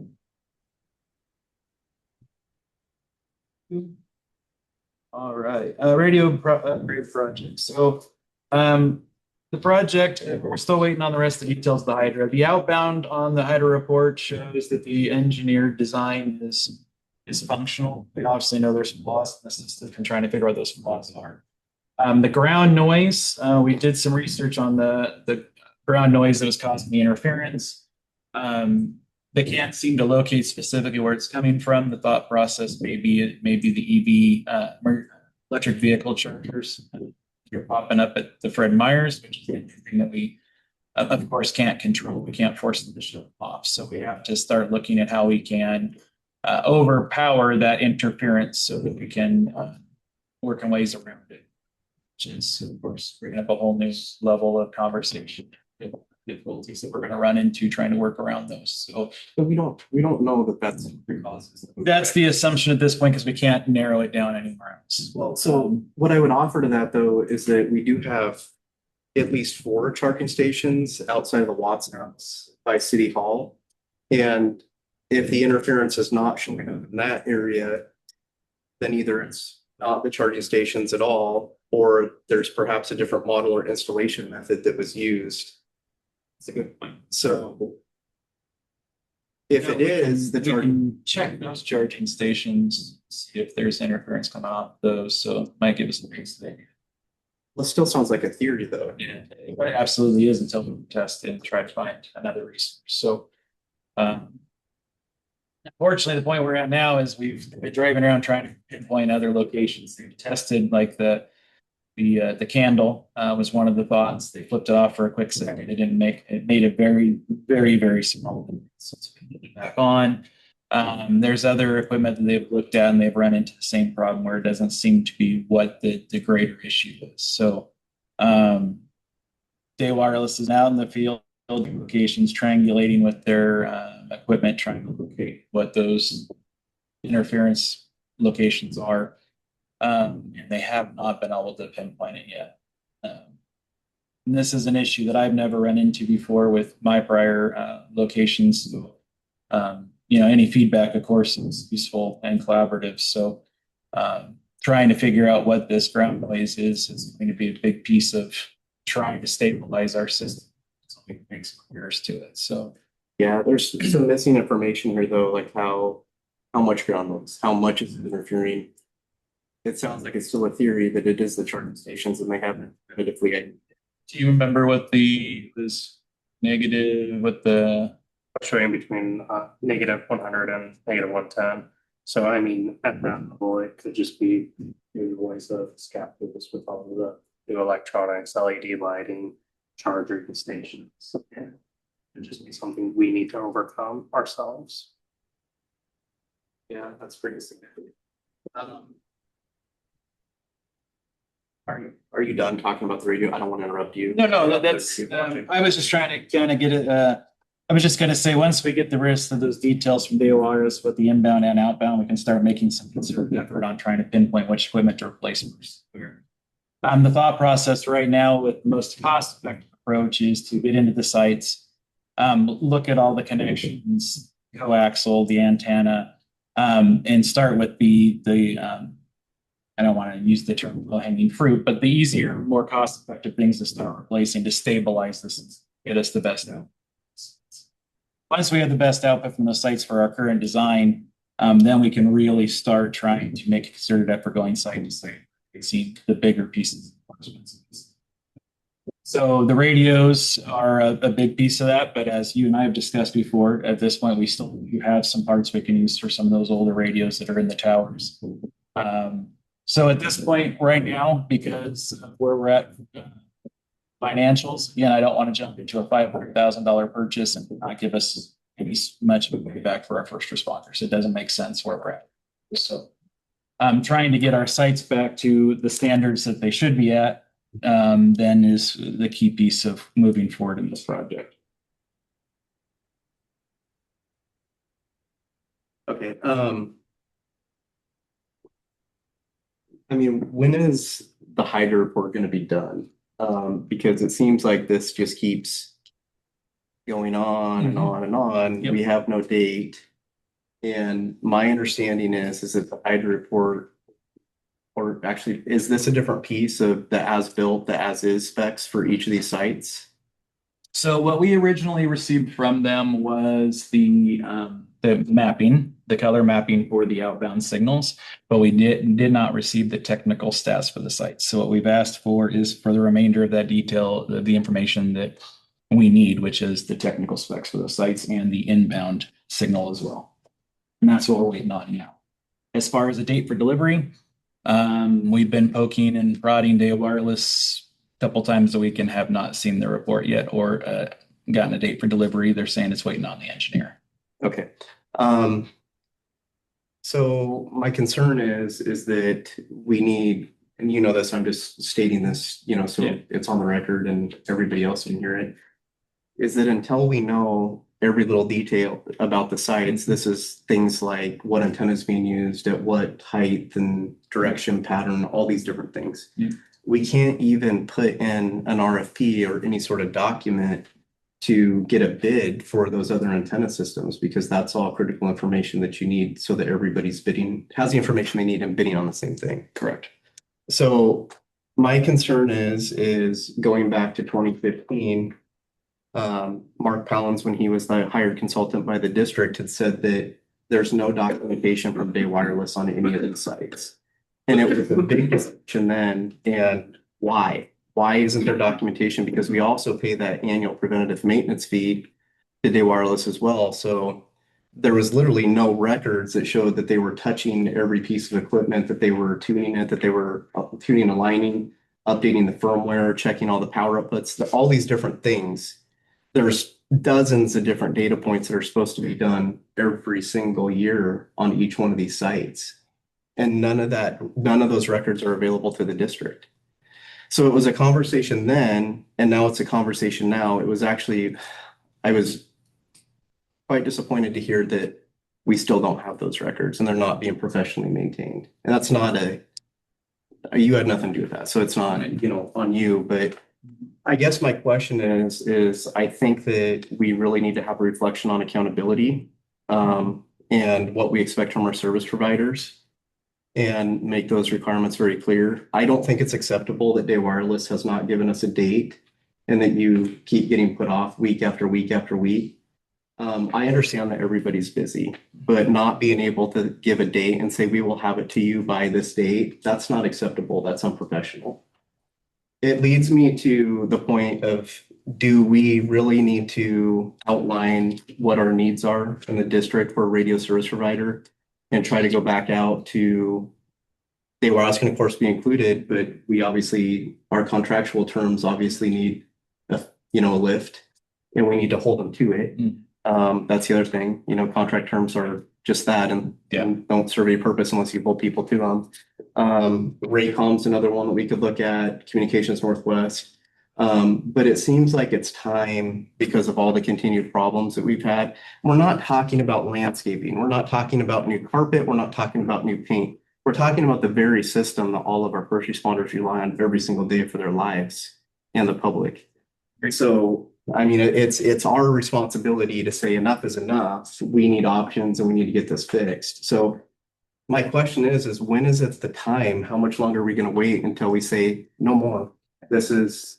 All right, upgrade project. So, the project, we're still waiting on the rest of the details of the hydro. The outbound on the hydro report shows that the engineered design is functional. We obviously know there's flaws in the system and trying to figure out what those flaws are. The ground noise, we did some research on the ground noise that was causing the interference. They can't seem to locate specifically where it's coming from. The thought process may be the EV electric vehicle chargers. You're popping up at the Fred Meyers, which is anything that we, of course, can't control. We can't force them to shut off. So we have to start looking at how we can overpower that interference so that we can work in ways around it, which is, of course, bringing up a whole new level of conversation. Difficulties that we're going to run into trying to work around those. So But we don't know that that's the causes. that's the assumption at this point because we can't narrow it down anywhere else. Well, so what I would offer to that though is that we do have at least 4 charging stations outside of the Watson House by City Hall. And if the interference is not showing up in that area, then either it's not the charging stations at all, or there's perhaps a different model or installation method that was used. That's a good point. So if it is the we charging, can check those charging stations, see if there's interference coming off those. So it might give us a piece of it. well, it still sounds like a theory though. Yeah, it absolutely is until we test it and try to find another resource. So, unfortunately, the point we're at now is we've been driving around trying to pinpoint other locations. They've tested like the candle was one of the thoughts. They flipped it off for a quick second. It didn't make it made a very, very, very small difference. So we put it back on. There's other equipment that they've looked at and they've run into the same problem where it doesn't seem to be what the greater issue is. So Day Wireless is out in the field locations triangulating with their equipment, trying to locate what those interference locations are. And they have not been able to pinpoint it yet. And this is an issue that I've never run into before with my prior locations. So, any feedback, of course, is useful and collaborative. So trying to figure out what this ground noise is going to be a big piece of trying to stabilize our system. Something that makes clearance to it. So Yeah, there's some missing information here though, like how much ground noise, how much is it interfering? It sounds like it's still a theory that it is the charging stations and they haven't definitively. do you remember what was negative with the Showing between -100 and -110. So I mean, at that level, it could just be the voice of scaffolds with all of the new electronics, LED lighting, charging stations. And it'd just be something we need to overcome ourselves. Yeah, that's pretty significant. Are you done talking about the radio? I don't want to interrupt you. No, that's, I was just trying to kind of get it, I was just gonna say, once we get the rest of those details from DORs with the inbound and outbound, we can start making some concerted effort on trying to pinpoint which equipment to replace first. The thought process right now with the most cost-effective approach is to get into the sites, look at all the connections, coaxial, the antenna, and start with the I don't want to use the term low-hanging fruit, but the easier, more cost-effective things to start replacing to stabilize this and get us the best output. Once we have the best output from the sites for our current design, then we can really start trying to make a concerted effort going site to site, see the bigger pieces. So the radios are a big piece of that, but as you and I have discussed before, at this point, we still do have some parts we can use for some of those older radios that are in the towers. So at this point right now, because of where we're at financials, again, I don't want to jump into a $500,000 purchase and not give us any much of a payback for our first responders. It doesn't make sense where we're at. So trying to get our sites back to the standards that they should be at, then is the key piece of moving forward in this project. Okay, I mean, when is the hydro report going to be done? Because it seems like this just keeps going on and on and on. Yep. We have no date. And my understanding is that the Hydra report, or actually, is this a different piece of the as-built, the as-is specs for each of these sites? So what we originally received from them was the mapping, the color mapping for the outbound signals, but we did not receive the technical stats for the sites. So what we've asked for is for the remainder of that detail, the information that we need, which is the technical specs for the sites and the inbound signal as well. And that's what we're waiting on now. As far as a date for delivery, we've been poking and prodding Data Wireless a couple times a week and have not seen the report yet or gotten a date for delivery. They're saying it's waiting on the engineer. Okay. So my concern is that we need, and you know this, I'm just stating this, you know, so Yeah. it's on the record and everybody else can hear it, is that until we know every little detail about the sites, this is things like what antenna is being used at what height and direction pattern, all these different things. Yeah. We can't even put in an RFP or any sort of document to get a bid for those other antenna systems, because that's all critical information that you need so that everybody's bidding, has the information they need and bidding on the same thing. Correct. So my concern is going back to 2015, Mark Pallins, when he was the hired consultant by the district, had said that there's no documentation from Day Wireless on any of these sites. And it was a big discussion then. And why? Why isn't there documentation? Because we also pay that annual preventative maintenance fee to Day Wireless as well. So there was literally no records that showed that they were touching every piece of equipment, that they were tuning it, that they were tuning, aligning, updating the firmware, checking all the power outputs, all these different things. There's dozens of different data points that are supposed to be done every single year on each one of these sites. And none of those records are available to the district. So it was a conversation then, and now it's a conversation now. It was actually, I was quite disappointed to hear that we still don't have those records and they're not being professionally maintained. And that's not you had nothing to do with that. So it's not, you know, on you, but I guess my question is I think that we really need to have a reflection on accountability, and what we expect from our service providers, and make those requirements very clear. I don't think it's acceptable that Day Wireless has not given us a date and that you keep getting put off week after week after week. I understand that everybody's busy, but not being able to give a date and say, we will have it to you by this date, that's not acceptable. That's unprofessional. It leads me to the point of, do we really need to outline what our needs are in the district for a radio service provider and try to go back out to, Day Wireless can of course be included, but we obviously, our contractual terms obviously need a lift, and we need to hold them to it. That's the other thing, contract terms are just that and don't serve any purpose unless you hold people to them. Raycom's another one that we could look at, Communications Northwest. But it seems like it's time, because of all the continued problems that we've had. We're not talking about landscaping. We're not talking about new carpet. We're not talking about new paint. We're talking about the very system that all of our first responders rely on every single day for their lives and the public. So, I mean, it's our responsibility to say enough is enough. We need options and we need to get this fixed. So my question is when is it the time? How much longer are we going to wait until we say no more? This is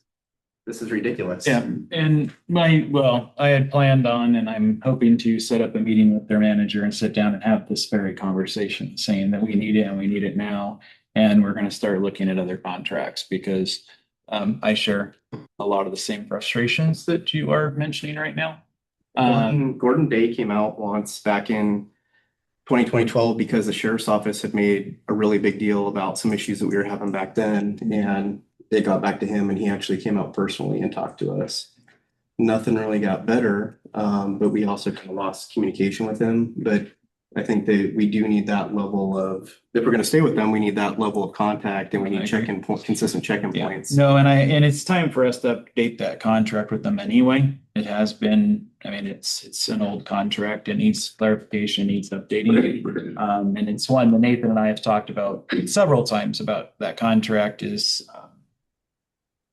ridiculous. Yeah, and I had planned on, and I'm hoping to set up a meeting with their manager and sit down and have this very conversation, saying that we need it and we need it now. And we're going to start looking at other contracts, because I share a lot of the same frustrations that you are mentioning right now. Gordon Day came out once back in 2012 because the sheriff's office had made a really big deal about some issues that we were having back then, and they got back to him and he actually came out personally and talked to us. Nothing really got better, but we also kind of lost communication with him. But I think that we do need that level of, if we're going to stay with them, we need that level of contact, and we need consistent check-in points. No, and it's time for us to update that contract with them anyway. It has been, I mean, it's an old contract. It needs clarification, needs updating. And it's one that Nathan and I have talked about several times about that contract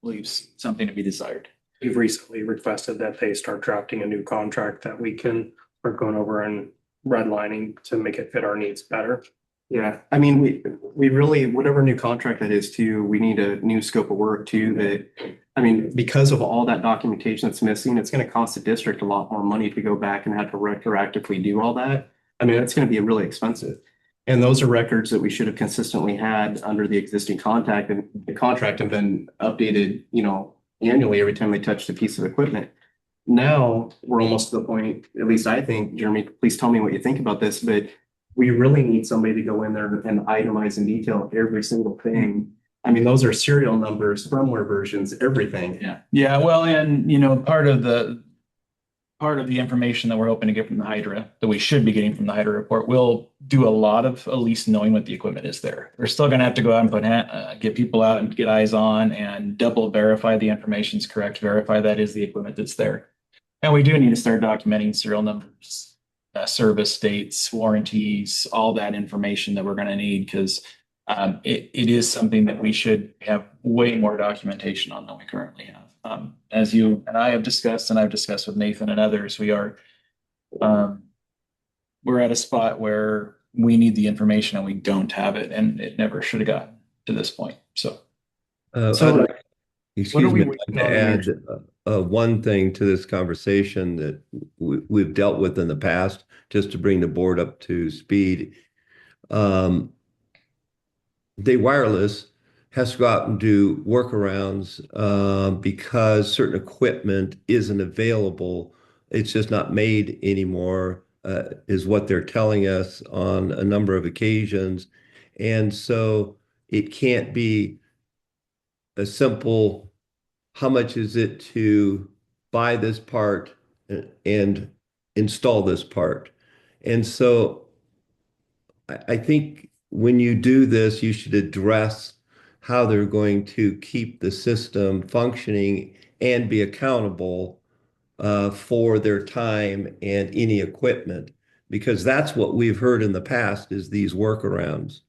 leaves something to be desired. We've recently requested that they start drafting a new contract that we can start going over and redlining to make it fit our needs better. Yeah, I mean, we really, whatever new contract that is too, we need a new scope of work too, that, I mean, because of all that documentation that's missing, it's gonna cost the district a lot more money to go back and have to retroactively do all that. I mean, it's gonna be really expensive. And those are records that we should have consistently had under the existing contract and been updated, you know, annually every time they touched a piece of equipment. Now, we're almost to the point, at least I think, Jeremy, please tell me what you think about this, but we really need somebody to go in there and itemize in detail every single thing. I mean, those are serial numbers, firmware versions, everything. Yeah, well, and part of the information that we're hoping to get from the Hydra, that we should be getting from the Hydra report, will do a lot of at least knowing what the equipment is there. We're still gonna have to go out and get people out and get eyes on and double verify the information's correct, verify that is the equipment that's there. And we do need to start documenting serial numbers, service dates, warranties, all that information that we're gonna need, because it is something that we should have way more documentation on than we currently have. As you and I have discussed, and I've discussed with Nathan and others, we're at a spot where we need the information and we don't have it, and it never should have gotten to this point. So Excuse me, we I'd like to add one thing to this conversation that we've dealt with in the past, just to bring the board up to speed. Day Wireless has to go out and do workarounds because certain equipment isn't available. It's just not made anymore, is what they're telling us on a number of occasions. And so it can't be a simple, how much is it to buy this part and install this part? And so I think when you do this, you should address how they're going to keep the system functioning and be accountable for their time and any equipment, because that's what we've heard in the past, is these workarounds.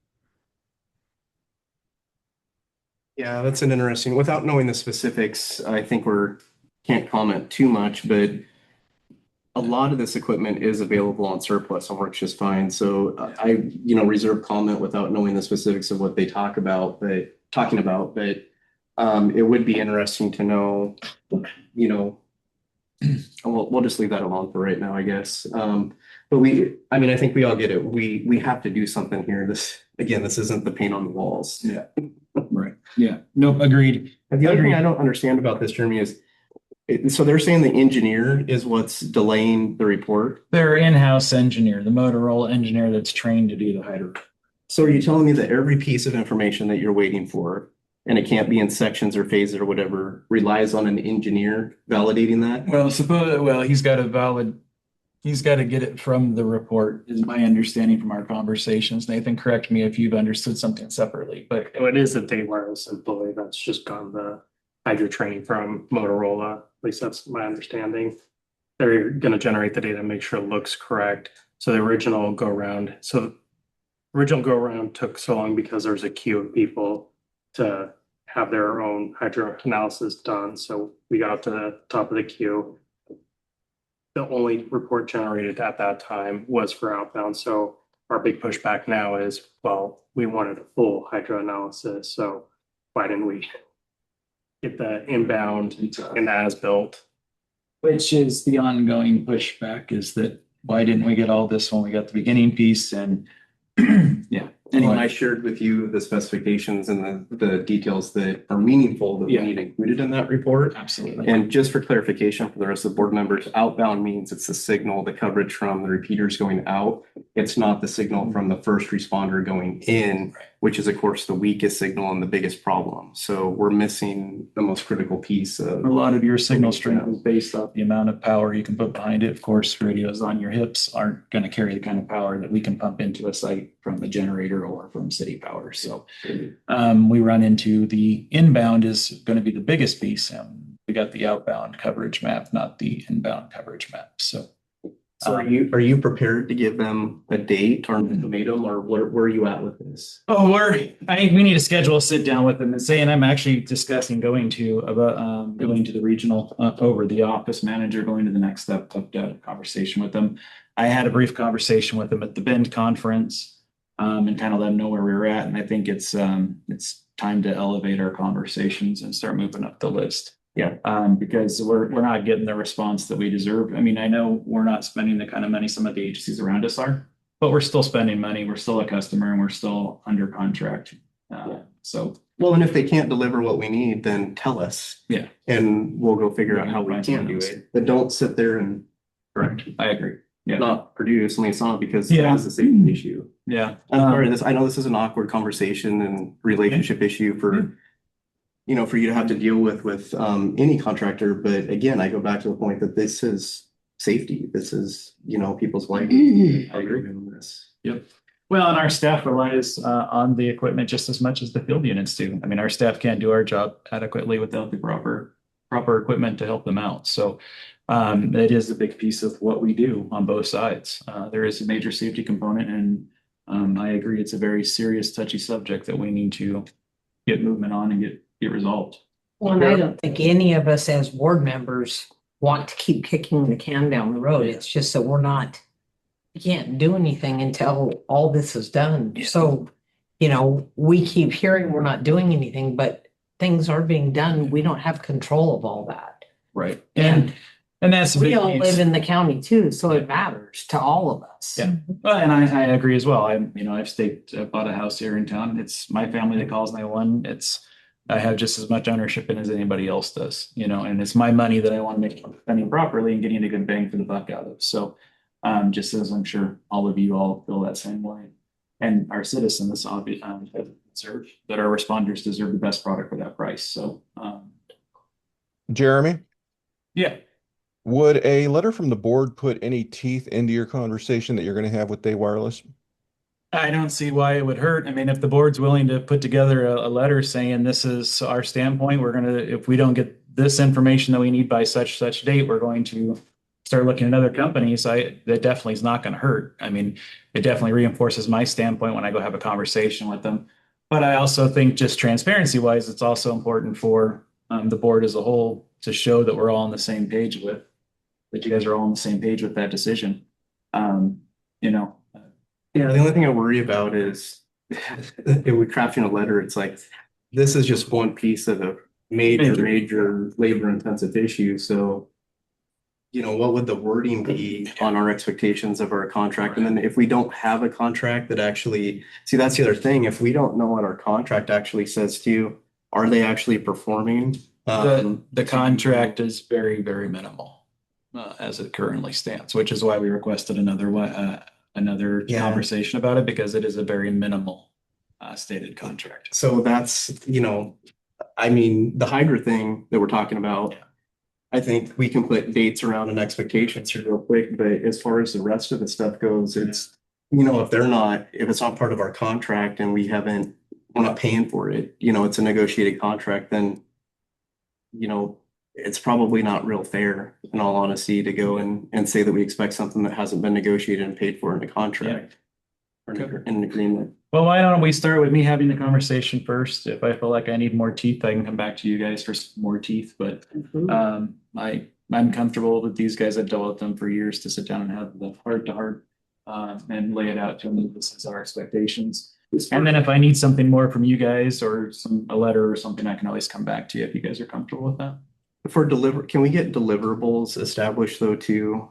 Yeah, that's an interesting, without knowing the specifics, I think can't comment too much, but a lot of this equipment is available on surplus and works just fine. So I reserve comment without knowing the specifics of what they talking about, but it would be interesting to know, we'll just leave that alone for right now, I guess. But I think we all get it. We have to do something here. This isn't the paint on the walls. yeah, right. Yeah, nope, agreed. And the other thing I don't understand about this, Jeremy, is so they're saying the engineer is what's delaying the report. Their in-house engineer, the Motorola engineer that's trained to do the Hydra. So are you telling me that every piece of information that you're waiting for, and it can't be in sections or phases or whatever, relies on an engineer validating that? Well, he's got to get it from the report, is my understanding from our conversations. Nathan, correct me if you've understood something separately, but It is a Day Wireless employee that's just gotten the Hydra training from Motorola. At least that's my understanding. They're going to generate the data and make sure it looks correct. So the original go around took so long because there's a queue of people to have their own Hydra analysis done. So we got to the top of the queue. The only report generated at that time was for outbound. So our big pushback now is, well, we wanted a full Hydra analysis. So why didn't we get the inbound and as built? which is the ongoing pushback, is that why didn't we get all this when we got the beginning piece? And yeah, When I anyway, shared with you the specifications and the details that are meaningful that we Yeah. need included in that report. absolutely. And just for clarification for the rest of the board members, outbound means it's the signal, the coverage from the repeaters going out. It's not the signal from the first responder going in, which is of course the weakest signal and the biggest problem. So we're missing the most critical piece of. A lot of your signal strength is based off the amount of power you can put behind it. Of course, radios on your hips aren't going to carry the kind of power that we can pump into a site from a generator or from city power. So we run into the inbound is going to be the biggest piece. We got the outbound coverage map, not the inbound coverage map. So So are you prepared to give them a date or an ultimatum, or where are you at with this? Oh, we need to schedule a sit down with them and say, and I'm actually discussing going to the regional, over the office manager, going to the next step of the conversation with them. I had a brief conversation with them at the Bend conference, and kind of let them know where we were at. And I think it's time to elevate our conversations and start moving up the list. Yeah. Because we're not getting the response that we deserve. I mean, I know we're not spending the kind of money some of the agencies around us are, but we're still spending money. We're still a customer and we're still under contract. So. Well, and if they can't deliver what we need, then tell us. Yeah. And we'll go figure out how we can do it, but don't sit there and Correct. I agree. Yeah. not produce. I mean, it's not because Yeah. it's a safety issue. Yeah. I'm sorry, I know this is an awkward conversation and relationship issue for, you know, for you to have to deal with any contractor. But again, I go back to the point that this is safety. This is, you know, people's life. I agree with this. Yep. Well, and our staff relies on the equipment just as much as the field units do. I mean, our staff can't do our job adequately without the proper equipment to help them out. So it is a big piece of what we do on both sides. There is a major safety component, and I agree it's a very serious, touchy subject that we need to get movement on and get resolved. Well, and I don't think any of us as board members want to keep kicking the can down the road. It's just that we can't do anything until all this is done. So, you know, we keep hearing we're not doing anything, but things are being done. We don't have control of all that. Right. And that's a we big all piece. live in the county too, so it matters to all of us. Yeah. Well, and I agree as well. I've bought a house here in town. It's my family that calls 911. I have just as much ownership in it as anybody else does, you know, and it's my money that I want to make sure I'm spending properly and getting a good bang for the buck out of. So just as I'm sure all of you all feel that same way. And our citizens deserve that our responders deserve the best product for that price. So Jeremy, yeah. would a letter from the board put any teeth into your conversation that you're going to have with Day Wireless? I don't see why it would hurt. I mean, if the board's willing to put together a letter saying this is our standpoint, if we don't get this information that we need by such date, we're going to start looking at other companies. That definitely is not going to hurt. I mean, it definitely reinforces my standpoint when I go have a conversation with them. But I also think just transparency wise, it's also important for the board as a whole to show that we're all on the same page that you guys are all on the same page with that decision. You know. Yeah, the only thing I worry about is if we're crafting a letter, it's like, this is just one piece of a major labor intensive issue. So, you know, what would the wording be on our expectations of our contract? And then if we don't have a contract that actually, see, that's the other thing. If we don't know what our contract actually says to you, are they actually performing? The contract is very, very minimal as it currently stands, which is why we requested another conversation about it, because it is a very minimal stated contract. So that's, you know, I mean, the Hydra thing that we're talking about, I think we can put dates around and expectations here real quick, but as far as the rest of the stuff goes, it's, you know, if it's not part of our contract and we're not paying for it, you know, it's a negotiated contract, then, you know, it's probably not real fair, in all honesty, to go and say that we expect something that hasn't been negotiated and paid for in a contract or in an agreement. Well, why don't we start with me having the conversation first? If I feel like I need more teeth, I can come back to you guys for some more teeth. But I'm comfortable with these guys. I've dealt with them for years to sit down and have the heart to heart and lay it out to them. This is our expectations. And then if I need something more from you guys or a letter or something, I can always come back to you if you guys are comfortable with that. Can we get deliverables established though too?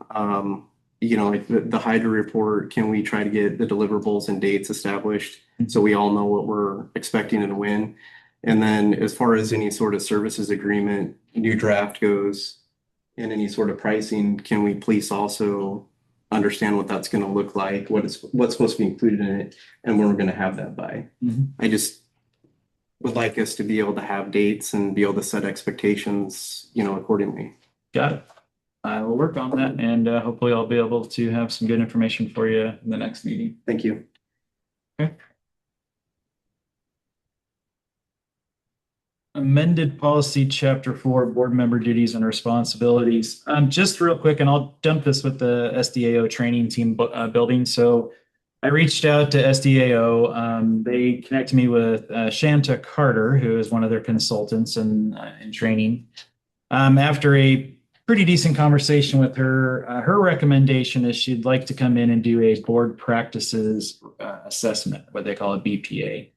You know, like the Hydra report, can we try to get the deliverables and dates established so we all know what we're expecting and when? And then as far as any sort of services agreement, new draft goes and any sort of pricing, can we please also understand what that's going to look like, what's supposed to be included in it, and when we're going to have that by? I just would like us to be able to have dates and be able to set expectations, you know, accordingly. Got it. I will work on that, and hopefully I'll be able to have some good information for you in the next meeting. Thank you. Okay. amended policy chapter 4, board member duties and responsibilities. Just real quick, and I'll dump this with the SDAO training team building. So I reached out to SDAO. They connected me with Shanta Carter, who is one of their consultants in training. After a pretty decent conversation with her, her recommendation is she'd like to come in and do a board practices assessment, what they call a BPA.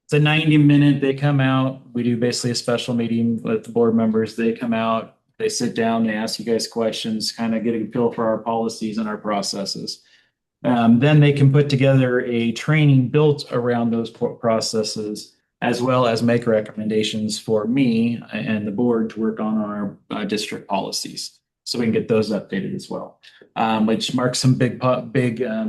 It's a 90-minute, they come out, we do basically a special meeting with the board members. They come out, they sit down, they ask you guys questions, kind of get a feel for our policies and our processes. Then they can put together a training built around those processes, as well as make recommendations for me and the board to work on our district policies. So we can get those updated as well, which marks some big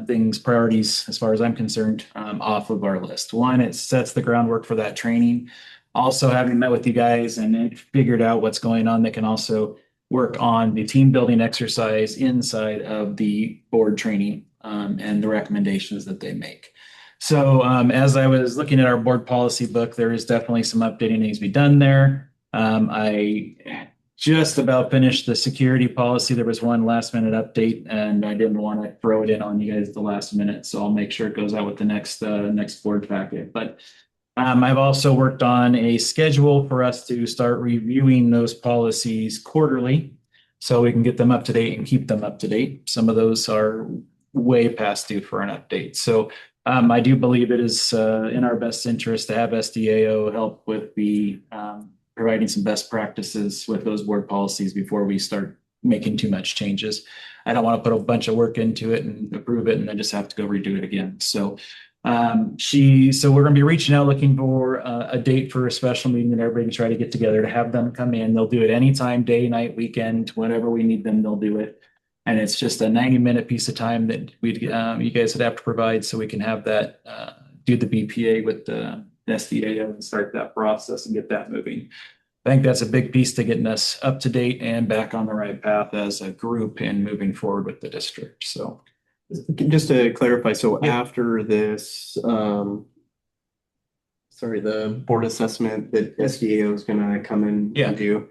things, priorities, as far as I'm concerned, off of our list. One, it sets the groundwork for that training. Also, having met with you guys and figured out what's going on, they can also work on the team building exercise inside of the board training and the recommendations that they make. So as I was looking at our board policy book, there is definitely some updating that needs to be done there. I just about finished the security policy. There was one last minute update and I didn't want to throw it in on you guys at the last minute. So I'll make sure it goes out with the next board packet. But I've also worked on a schedule for us to start reviewing those policies quarterly so we can get them up to date and keep them up to date. Some of those are way past due for an update. So I do believe it is in our best interest to have SDAO help with the providing some best practices with those board policies before we start making too much changes. I don't want to put a bunch of work into it and approve it and then just have to go redo it again. So so we're going to be reaching out looking for a date for a special meeting that everybody can try to get together to have them come in. They'll do it anytime, day, night, weekend, whenever we need them, they'll do it. And it's just a 90-minute piece of time that you guys would have to provide so we can have that, do the BPA with the SDAO and start that process and get that moving. I think that's a big piece to getting us up to date and back on the right path as a group and moving forward with the district. So just to clarify, so after this, the board assessment that SDAO is going to come in and do,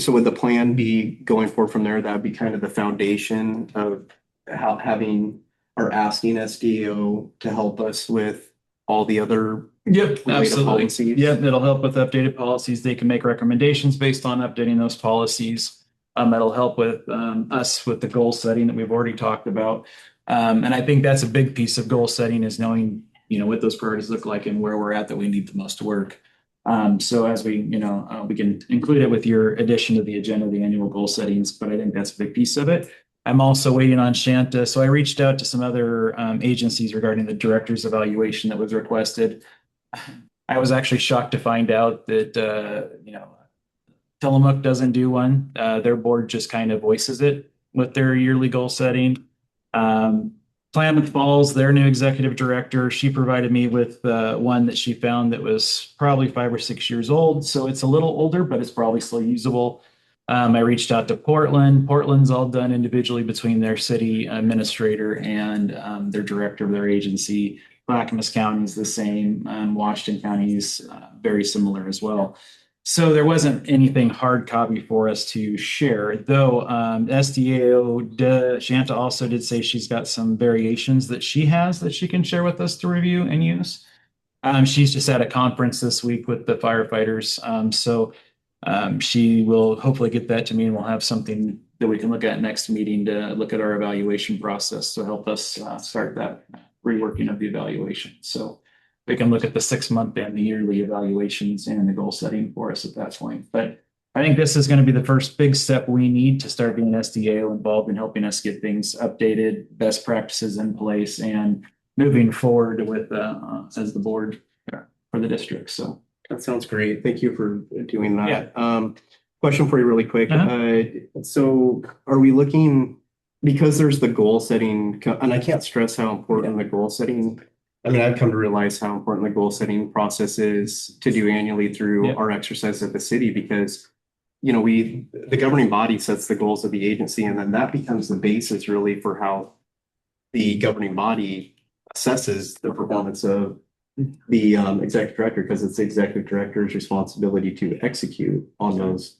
would the plan be going forward from there? That would be kind of the foundation of having or asking SDAO to help us with all the other absolutely policies. It'll help with updated policies. They can make recommendations based on updating those policies. That'll help with us with the goal setting that we've already talked about. And I think that's a big piece of goal setting is knowing, what those priorities look like and where we're at that we need the most work. So as we can include it with your addition to the agenda, the annual goal settings, but I think that's a big piece of it. I'm also waiting on Shanta. So I reached out to some other agencies regarding the director's evaluation that was requested. I was actually shocked to find out that, Tillamook doesn't do one. Their board just kind of voices it with their yearly goal setting. Klamath Falls, their new executive director, she provided me with one that she found that was probably 5 or 6 years old. So it's a little older, but it's probably still usable. I reached out to Portland. Portland's all done individually between their city administrator and their director of their agency. Clackamas County is the same. Washington County is very similar as well. So there wasn't anything hard copy for us to share, though SDAO, Shanta also did say she's got some variations that she has that she can share with us to review and use. She's just at a conference this week with the firefighters. So she will hopefully get that to me and we'll have something that we can look at next meeting to look at our evaluation process to help us start that reworking of the evaluation. So we can look at the 6-month and the yearly evaluations and the goal setting for us at that point. But I think this is going to be the first big step we need to start getting SDAO involved in helping us get things updated, best practices in place, and moving forward with as the board for the district. So that sounds great. Thank you for doing that. Question for you really quick. So are we looking, because there's the goal setting, and I can't stress how important the goal setting, I've come to realize how important the goal setting process is to do annually through our exercise at the city, because, the governing body sets the goals of the agency, and then that becomes the basis really for how the governing body assesses the performance of the executive director, because it's the executive director's responsibility to execute on those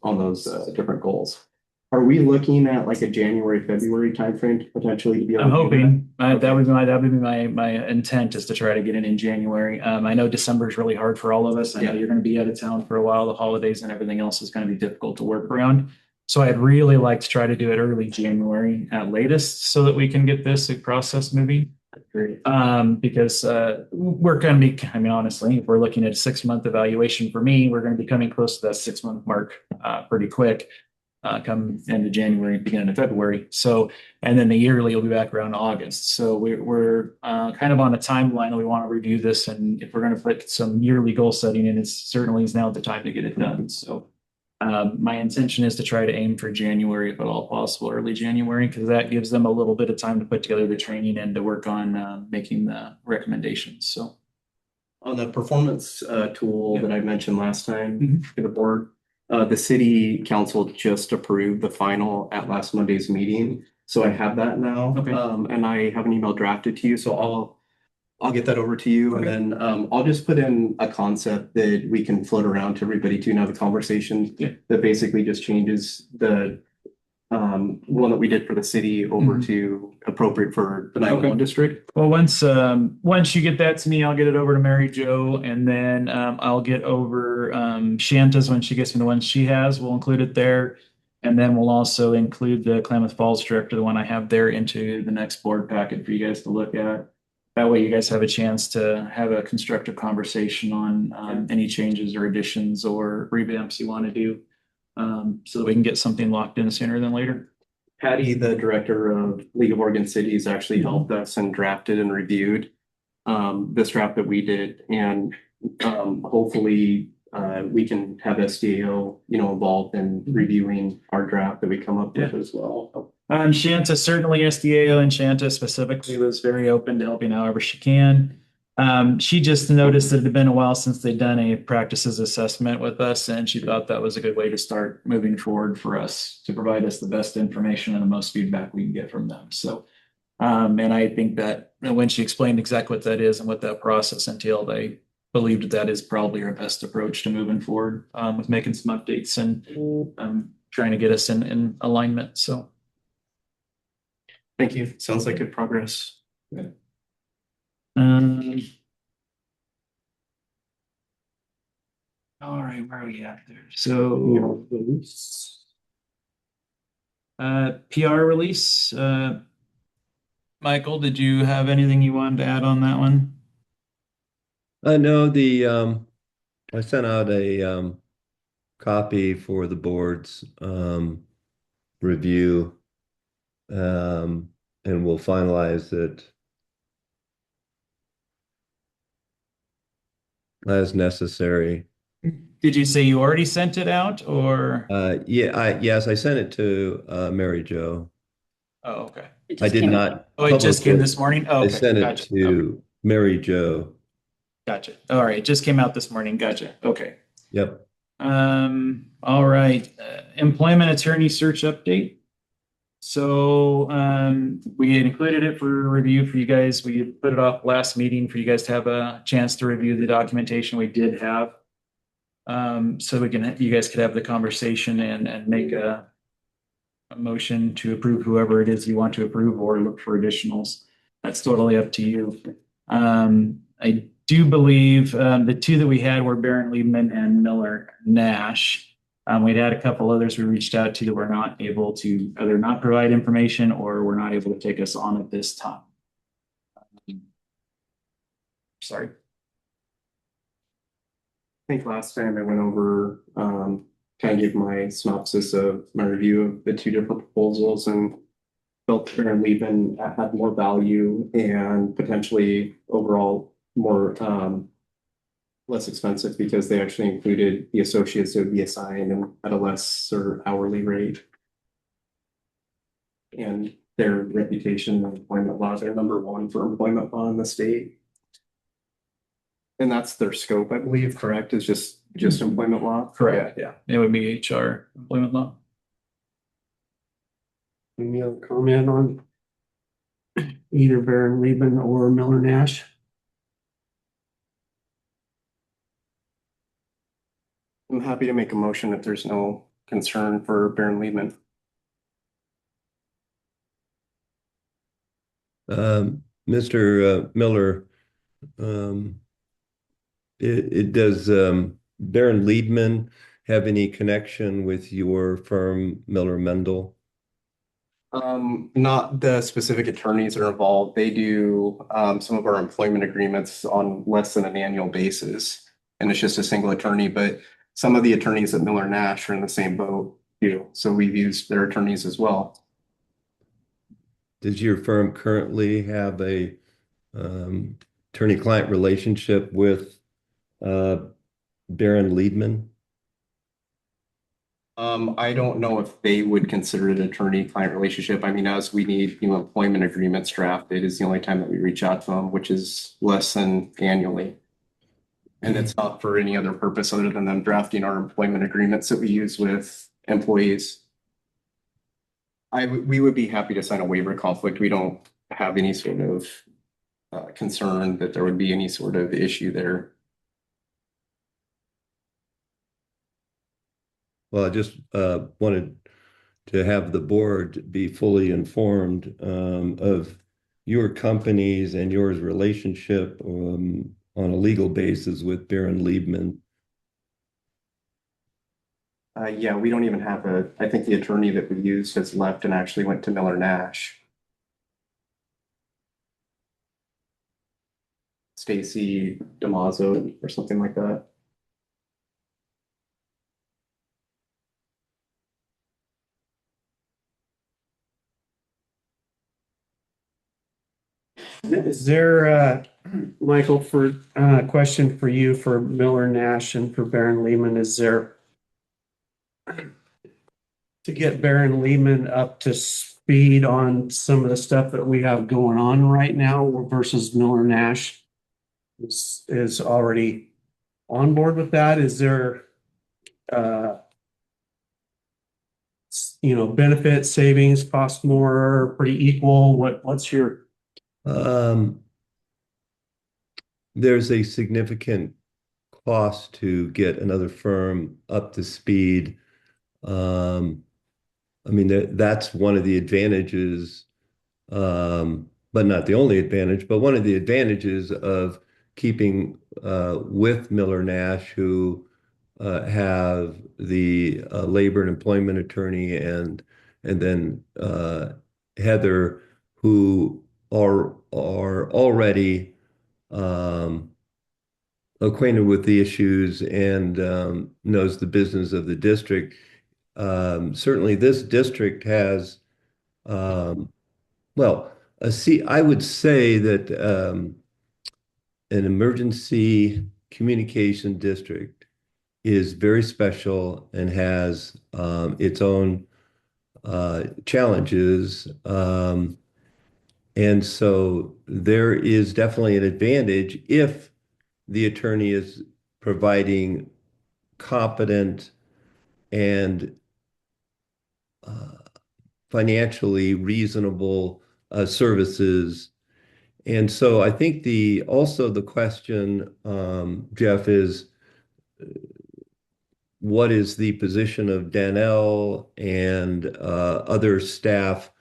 different goals. Are we looking at like a January, February timeframe to potentially be able I'm to do hoping, that? that would be my intent is to try to get it in January. I know December is really hard for all of us. I know Yeah. you're gonna be out of town for a while. The holidays and everything else is gonna be difficult to work around. So I'd really like to try to do it early January at latest so that we can get this process moving. Great. Because we're gonna be, I mean, honestly, if we're looking at a 6-month evaluation for me, we're gonna be coming close to that 6-month mark pretty quick. Come into January, beginning of February. So, and then the yearly will be back around August. So we're kind of on a timeline. We want to review this, and if we're going to put some yearly goal setting in, it's certainly is now the time to get it done. So my intention is to try to aim for January, if at all possible, early January, because that gives them a little bit of time to put together the training and to work on making the recommendations. So On the performance tool that I mentioned last time Mhm. for the board, the city council just approved the final at last Monday's meeting. So I have that now. Okay. And I have an email drafted to you, so I'll get that over to you. And Okay. then I'll just put in a concept that we can float around to everybody to have a conversation. Yeah. That basically just changes the one that we did for the city over Mhm. to appropriate for the 911 Okay. district. well, once you get that to me, I'll get it over to Mary Jo, and then I'll get over Shanta's when she gets me the ones she has. We'll include it there. And then we'll also include the Klamath Falls director, the one I have there, into the next board packet for you guys to look at. That way you guys have a chance to have a constructive conversation on any changes or additions or revamps you want to do. So that we can get something locked in sooner than later. Patty, the director of League of Oregon Cities, actually helped us and drafted and reviewed this draft that we did. And hopefully we can have SDAO, involved in reviewing our draft that we come up with as well. Shanta, certainly SDAO, and Shanta specifically was very open to helping however she can. She just noticed that it had been a while since they'd done a practices assessment with us, and she thought that was a good way to start moving forward for us to provide us the best information and the most feedback we can get from them. So, and I think that when she explained exactly what that is and what that process entailed, I believed that is probably our best approach to moving forward with making some updates and trying to get us in alignment. So. Thank you. Sounds like good progress. All right, where are we at there? So, PR release. Michael, did you have anything you wanted to add on that one? No, I sent out a copy for the board's review. And we'll finalize it as necessary. Did you say you already sent it out, or? Yes, I sent it to Mary Jo. Oh, okay. I did not. Oh, it just publish came this morning? Oh, I okay, sent it gotcha. to Mary Jo. Gotcha. All right, it just came out this morning. Gotcha. Okay. Yep. All right. Employment attorney search update. So we had included it for review for you guys. We had put it off last meeting for you guys to have a chance to review the documentation we did have. So you guys could have the conversation and make a motion to approve whoever it is you want to approve or look for additionals. That's totally up to you. I do believe the two that we had were Baron Liebman and Miller Nash. We'd had a couple others we reached out to that were not able to either not provide information or were not able to take us on at this time. Sorry. I think last time I went over, kind of gave my synopsis of my review of the two different proposals and felt Baron Liebman had more value and potentially overall more, less expensive because they actually included the associates that would be assigned and at a lesser hourly rate. And their reputation in employment law, they're number one for employment law in the state. And that's their scope, I believe, correct? Is just employment law? Correct. Yeah. It would be HR employment law. Any other comment on either Baron Liebman or Miller Nash? I'm happy to make a motion if there's no concern for Baron Liebman. Mr. Miller, it does Baron Liebman have any connection with your firm, Miller Mendel? Not the specific attorneys that are involved. They do some of our employment agreements on less than an annual basis. And it's just a single attorney, but some of the attorneys at Miller Nash are in the same boat too. So we've used their attorneys as well. Does your firm currently have a attorney-client relationship with Baron Liebman? I don't know if they would consider it an attorney-client relationship. I mean, as we need, employment agreements drafted is the only time that we reach out to them, which is less than annually. And it's not for any other purpose other than them drafting our employment agreements that we use with employees. We would be happy to sign a waiver of conflict. We don't have any sort of concern that there would be any sort of issue there. Well, I just wanted to have the board be fully informed of your company's and yours relationship on a legal basis with Baron Liebman. Yeah, we don't even have I think the attorney that we used has left and actually went to Miller Nash. Stacy Damaso or something like that. Is there, Michael, for question for you for Miller Nash and for Baron Lehman, is there to get Baron Lehman up to speed on some of the stuff that we have going on right now versus Miller Nash is already on board with that? Is there benefit savings, cost more, pretty equal? What's your there's a significant cost to get another firm up to speed. I mean, that's one of the advantages, but not the only advantage, but one of the advantages of keeping with Miller Nash, who have the labor and employment attorney, and then Heather, who are already acquainted with the issues and knows the business of the district. Certainly this district has, I would say that an emergency communication district is very special and has its own challenges. And so there is definitely an advantage if the attorney is providing competent and financially reasonable services. And so I think also the question, Jeff, is what is the position of Danelle and other staff?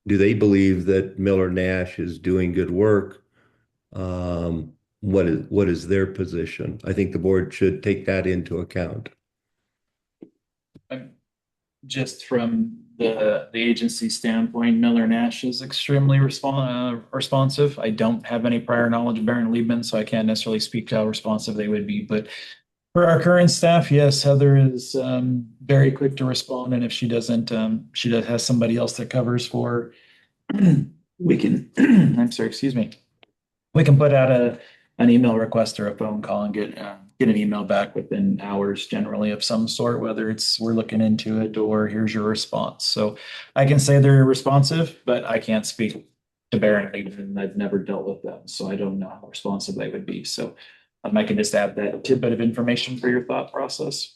Do they believe that Miller Nash is doing good work? What is their position? I think the board should take that into account. Just from the agency standpoint, Miller Nash is extremely responsive. I don't have any prior knowledge of Baron Liebman, so I can't necessarily speak to how responsive they would be. But for our current staff, yes, Heather is very quick to respond, and if she doesn't, she has somebody else that covers for. We can, I'm sorry, excuse me. We can put out an email request or a phone call and get an email back within hours, generally of some sort, whether it's we're looking into it or here's your response. So I can say they're responsive, but I can't speak to Baron Liebman. I've never dealt with them, so I don't know how responsive they would be. So I can just add that tidbit of information for your thought process.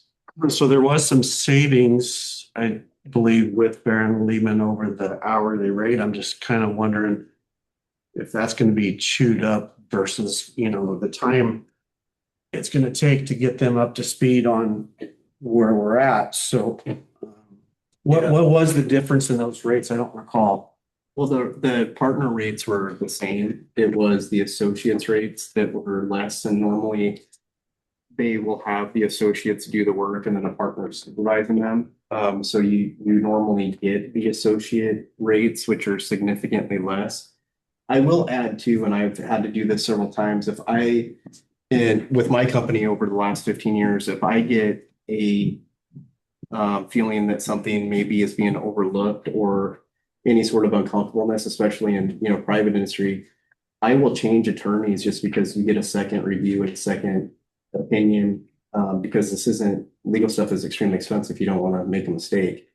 So there was some savings, I believe, with Baron Liebman over the hourly rate. I'm just kind of wondering if that's going to be chewed up versus, the time it's gonna take to get them up to speed on where we're at, so. What was the difference in those rates? I don't recall. Well, the partner rates were the same. It was the associates rates that were less, and normally they will have the associates do the work and then a partner supervising them. So you normally get the associate rates, which are significantly less. I will add too, and I've had to do this several times, and with my company over the last 15 years, if I get a feeling that something maybe is being overlooked or any sort of uncomfortableness, especially in, private industry, I will change attorneys just because you get a second review and second opinion, because legal stuff is extremely expensive. You don't want to make a mistake.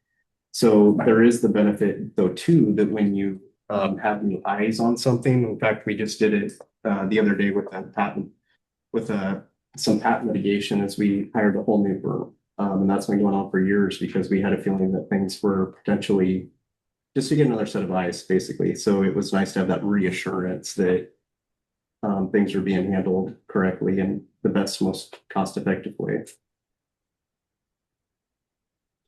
So there is the benefit though too, that when you have new eyes on something, in fact, we just did it the other day with some patent litigation as we hired a whole new firm. And that's been going on for years because we had a feeling that things were potentially just to get another set of eyes, basically. So it was nice to have that reassurance that things are being handled correctly and the best, most cost-effective way.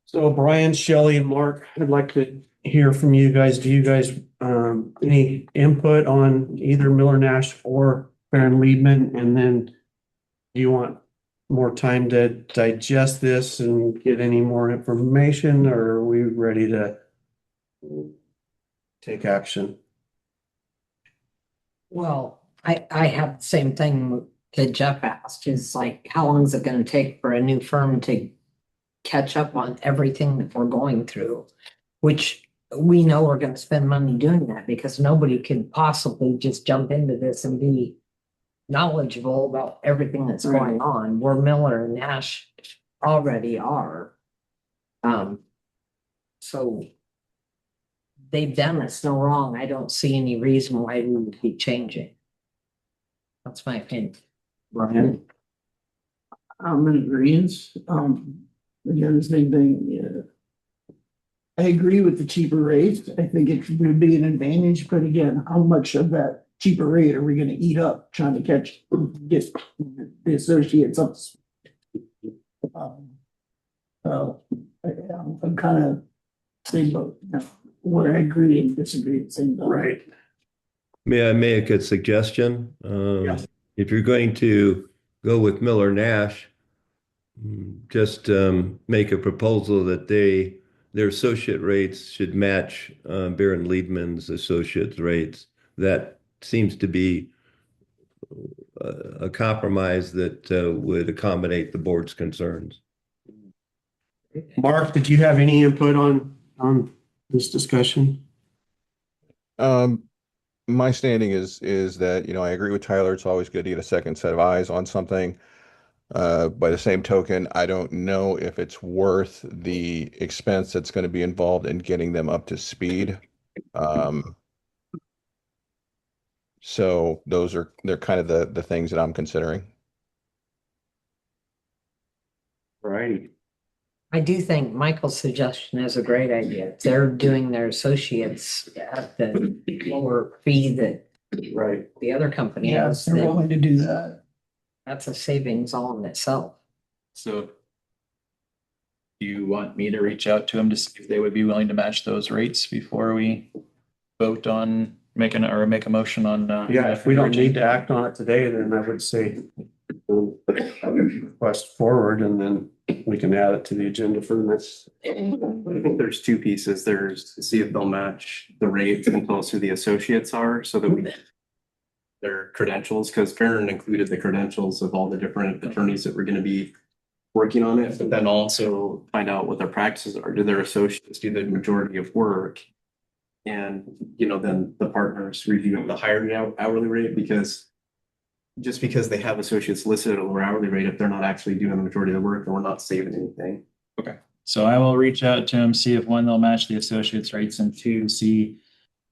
So Brian, Shelley, and Mark, I'd like to hear from you guys. Do you guys, any input on either Miller Nash or Baron Liebman? And then do you want more time to digest this and get any more information, or are we ready to take action? Well, I have the same thing that Jeff asked, is like, how long is it gonna take for a new firm to catch up on everything that we're going through? Which we know we're gonna spend money doing that because nobody can possibly just jump into this and be knowledgeable about everything that's going on, where Miller and Nash already are. So they've done us no wrong. I don't see any reason why we would be changing. That's my opinion. Brian? I'm in agreement. Again, the same thing, yeah. I agree with the cheaper rates. I think it would be an advantage, but again, how much of that cheaper rate are we gonna eat up trying to get the associates up? So I'm kind of same boat, where I agree and disagree at the same time. Right. May I make a suggestion? Yes. If you're going to go with Miller Nash, just make a proposal that their associate rates should match Baron Liebman's associate rates. That seems to be a compromise that would accommodate the board's concerns. Mark, did you have any input on this discussion? My standing is that, I agree with Tyler. It's always good to get a second set of eyes on something. By the same token, I don't know if it's worth the expense that's going to be involved in getting them up to speed. So they're kind of the things that I'm considering. Right. I do think Michael's suggestion is a great idea. They're doing their associates at the lower fee that the other company has. They're willing to do that. That's a savings all in itself. So do you want me to reach out to them to see if they would be willing to match those rates before we vote on make a motion on? Yeah, if we don't need to act on it today, then I would say request forward and then we can add it to the agenda for the next. I think there's two pieces. There's to see if they'll match the rates and tell us who the associates are so that we their credentials, because Baron included the credentials of all the different attorneys that were going to be working on it, but then also find out what their practices are. Do their associates do the majority of work? And, then the partners review the higher hourly rate, because just because they have associates listed at a lower hourly rate, if they're not actually doing the majority of the work, then we're not saving anything. Okay, so I will reach out to them, see if one, they'll match the associates rates, and two, see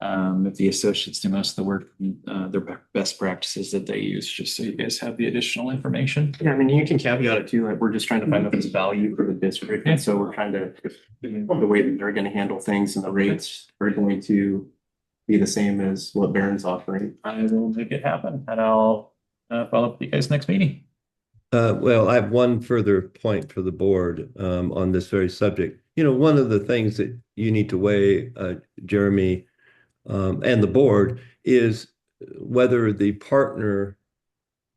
if the associates do most of the work, their best practices that they use, just so you guys have the additional information. Yeah, I mean, you can caveat it too, like we're just trying to find out this value for the district. And so we're trying to, the way that they're going to handle things and the rates are going to be the same as what Baron's offering. I will make it happen, and I'll follow up with you guys next meeting. Well, I have one further point for the board on this very subject. You know, one of the things that you need to weigh, Jeremy, and the board is whether the partner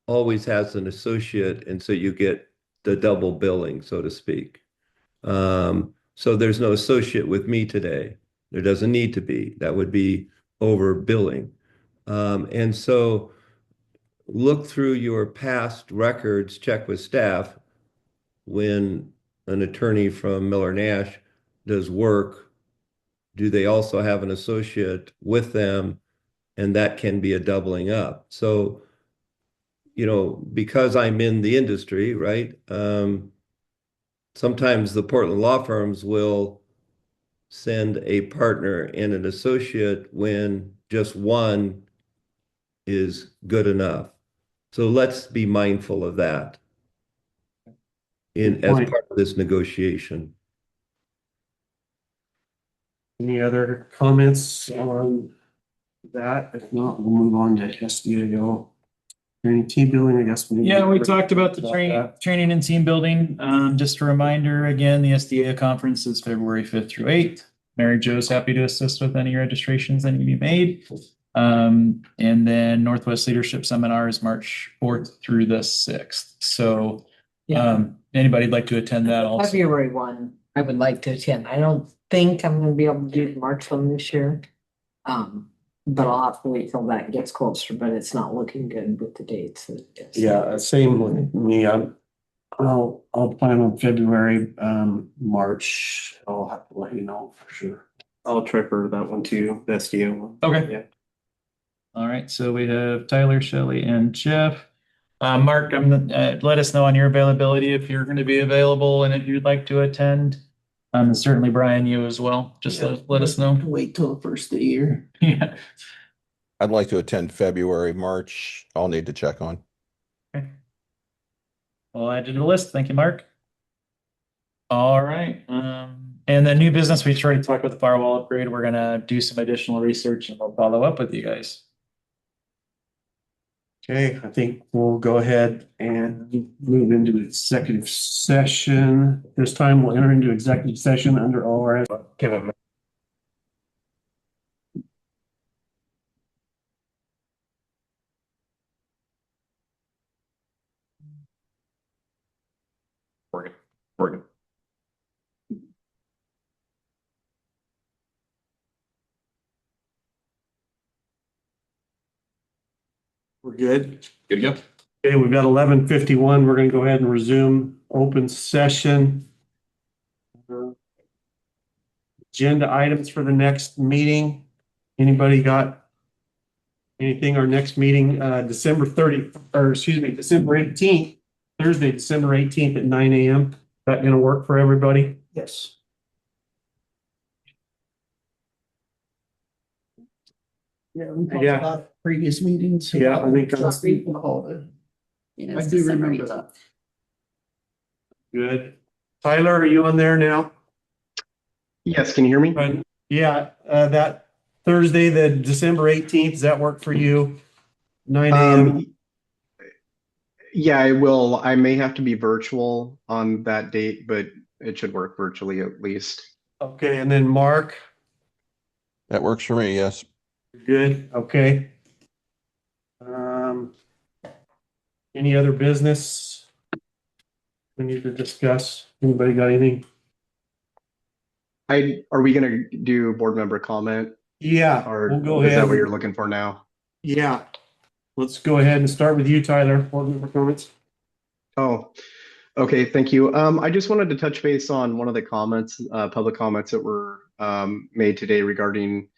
always has an associate, and so you get the double billing, so to speak. So there's no associate with me today. There doesn't need to be. That would be over billing. And so look through your past records, check with staff when an attorney from Miller Nash does work. Do they also have an associate with them? And that can be a doubling up. So, you know, because I'm in the industry, right? Sometimes the Portland law firms will send a partner and an associate when just one is good enough. So let's be mindful of that as Point. part of this negotiation. Any other comments on that? If not, we'll move on to SDAO. Any team building, I guess. Yeah, we talked about the that. training and team building. Just a reminder, again, the SDA conference is February 5th through 8th. Mary Jo's happy to assist with any registrations that need to be made. And then Northwest Leadership Seminar is March 4th through the 6th. So anybody'd like to attend that also? February 1, I would like to attend. I don't think I'm gonna be able to do the March one this year. But I'll have to wait till that gets closer, but it's not looking good with the dates. Yeah, same with me. I'll plan on February, March. I'll have to let you know for sure. I'll try for that one too, the SDO one. Okay. Yeah. All right, so we have Tyler, Shelley, and Jeff. Mark, let us know on your availability if you're going to be available and if you'd like to attend. And certainly Brian, you as well. Just let us know. Wait till the first of the year. Yeah. I'd like to attend February, March. I'll need to check on. Okay. I'll add you to the list. Thank you, Mark. All right. And the new business, we already talked about the firewall upgrade. We're going to do some additional research and we'll follow up with you guys. Okay, I think we'll go ahead and move into executive session. This time we'll enter into executive session under ORS. Give him. We're good. We're good. Good to go. Okay, we've got 11:51. We're going to go ahead and resume open session. Agenda items for the next meeting. Anybody got anything? Our next meeting, December 18th, Thursday, December 18th at 9 a.m. That going to work for everybody? Yes. Yeah, we talked Yeah. about previous meetings. Yeah, I think Some people called it. Yeah, I it's do December remember 18th. that. Good. Tyler, are you on there now? Yes, can you hear me? Yeah, that Thursday, the December 18th, does that work for you? 9 a.m. Yeah, I will. I may have to be virtual on that date, but it should work virtually at least. Okay, and then Mark, That works for me, yes. good, okay. Any other business we need to discuss? Anybody got anything? Are we gonna do board member comment? Yeah, Or we'll go is that ahead. what you're looking for now? Yeah, let's go ahead and start with you, Tyler. Board member comments. Oh, okay, thank you. I just wanted to touch base on one of the comments, public comments that were made today regarding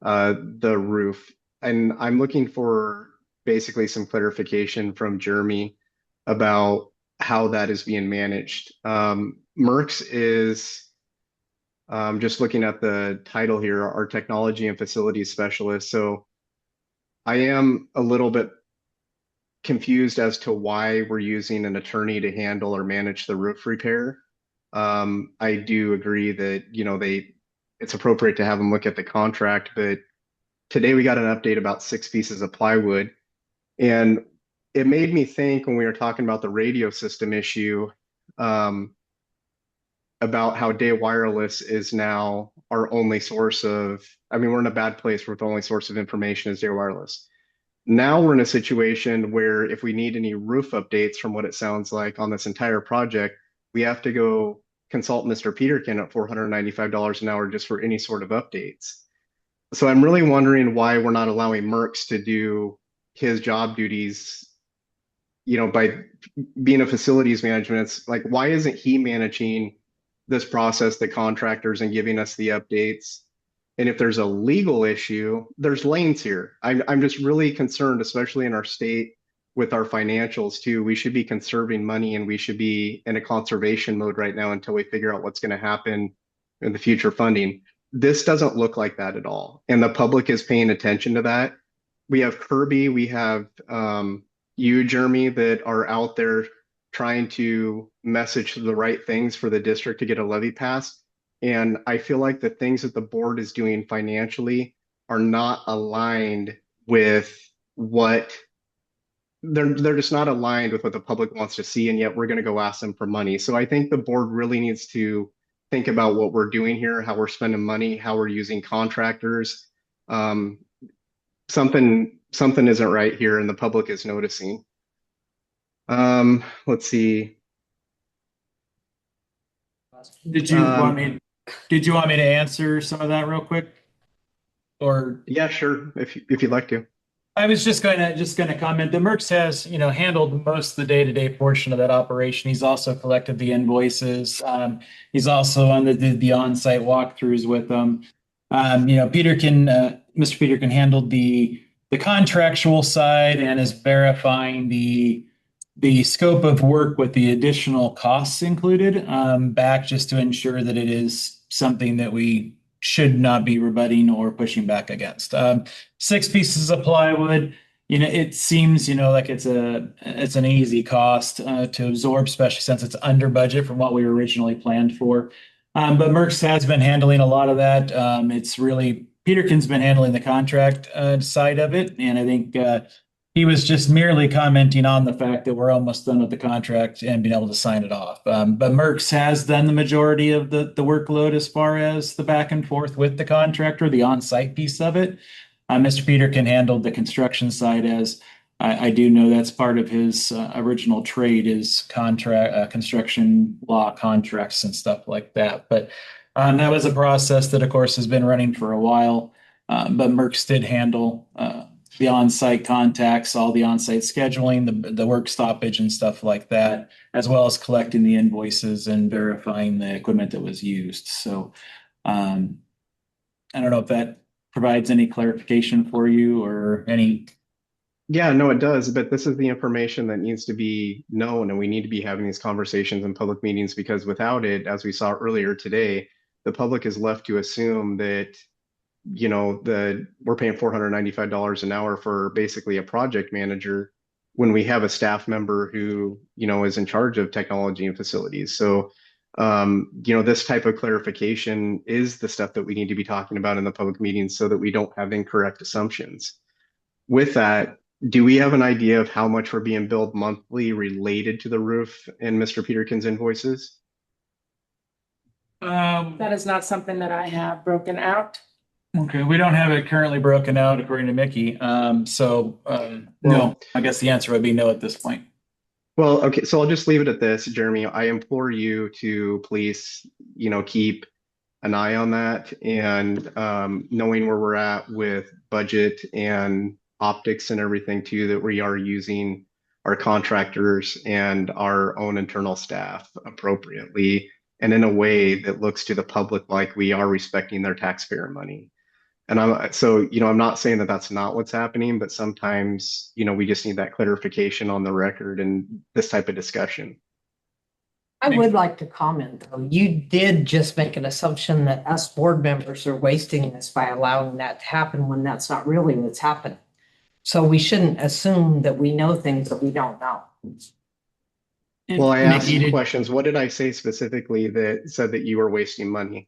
the roof. And I'm looking for basically some clarification from Jeremy about how that is being managed. Merck's is just looking at the title here, our technology and facilities specialist. So I am a little bit confused as to why we're using an attorney to handle or manage the roof repair. I do agree that, you know, it's appropriate to have them look at the contract, but today we got an update about 6 pieces of plywood. And it made me think when we were talking about the radio system issue, about how Day Wireless is now our only source of, I mean, we're in a bad place where the only source of information is Day Wireless. Now we're in a situation where if we need any roof updates from what it sounds like on this entire project, we have to go consult Mr. Peterkin at $495 an hour just for any sort of updates. So I'm really wondering why we're not allowing Merckx to do his job duties, you know, by being a facilities management. It's like, why isn't he managing this process, the contractors, and giving us the updates? And if there's a legal issue, there's lanes here. I'm just really concerned, especially in our state with our financials too. We should be conserving money and we should be in a conservation mode right now until we figure out what's going to happen in the future funding. This doesn't look like that at all. And the public is paying attention to that. We have Kirby, we have you, Jeremy, that are out there trying to message the right things for the district to get a levy passed. And I feel like the things that the board is doing financially are not aligned with what they're just not aligned with what the public wants to see. And yet we're going to go ask them for money. So I think the board really needs to think about what we're doing here, how we're spending money, how we're using contractors. Something isn't right here and the public is noticing. Let's see. Did you want me to answer some of that real quick? Or yeah, sure, if you'd like to. I was just going to comment that Merckx has, handled most of the day-to-day portion of that operation. He's also collected the invoices. He's also on the on-site walkthroughs with them. Mr. Peterkin handled the contractual side and is verifying the scope of work with the additional costs included back, just to ensure that it is something that we should not be rebutting or pushing back against. 6 pieces of plywood, it seems, like it's an easy cost to absorb, especially since it's under budget from what we were originally planned for. But Merckx has been handling a lot of that. It's really, Peterkin's been handling the contract side of it. And I think he was just merely commenting on the fact that we're almost done with the contract and being able to sign it off. But Merckx has done the majority of the workload as far as the back and forth with the contractor, the on-site piece of it. Mr. Peterkin handled the construction side, as I do know that's part of his original trade is construction law contracts and stuff like that. But that was a process that, of course, has been running for a while. But Merckx did handle the on-site contacts, all the on-site scheduling, the work stoppage and stuff like that, as well as collecting the invoices and verifying the equipment that was used. So I don't know if that provides any clarification for you or any. Yeah, no, it does. But this is the information that needs to be known, and we need to be having these conversations in public meetings, because without it, as we saw earlier today, the public is left to assume that we're paying $495 an hour for basically a project manager when we have a staff member who, is in charge of technology and facilities. So, this type of clarification is the stuff that we need to be talking about in the public meetings so that we don't have incorrect assumptions. With that, do we have an idea of how much we're being billed monthly related to the roof in Mr. Peterkin's invoices? That is not something that I have broken out. Okay, we don't have it currently broken out according to Mickey. No, I guess the answer would be no at this point. Well, okay, so I'll just leave it at this, Jeremy. I implore you to please, keep an eye on that, and knowing where we're at with budget and optics and everything too, that we are using our contractors and our own internal staff appropriately and in a way that looks to the public like we are respecting their taxpayer money. And I'm not saying that that's not what's happening, but sometimes, we just need that clarification on the record and this type of discussion. I would like to comment, though. You did just make an assumption that us board members are wasting this by allowing that to happen when that's not really what's happening. So we shouldn't assume that we know things that we don't know. Well, I asked you questions. What did I say specifically that said that you were wasting money?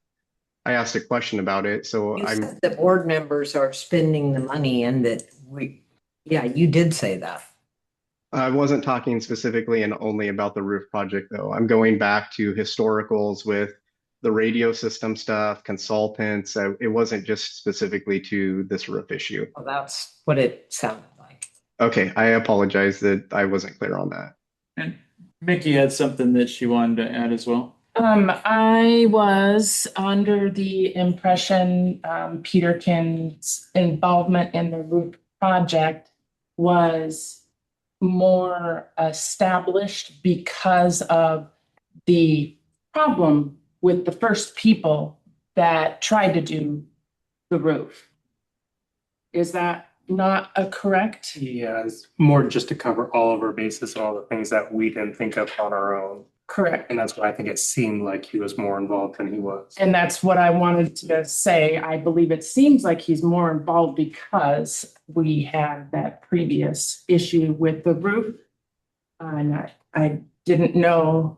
I asked a question about it, so You said that board members are spending the money and that you did say that. I wasn't talking specifically and only about the roof project, though. I'm going back to historicals with the radio system stuff, consultants. It wasn't just specifically to this roof issue. Well, that's what it sounded like. Okay, I apologize that I wasn't clear on that. And Mickey had something that she wanted to add as well. I was under the impression, Peterkin's involvement in the roof project was more established because of the problem with the first people that tried to do the roof. Is that not a correct? Yeah, it's more just to cover all of our bases and all the things that we didn't think of on our own. Correct. And that's why I think it seemed like he was more involved than he was. And that's what I wanted to say. I believe it seems like he's more involved because we had that previous issue with the roof. And I didn't know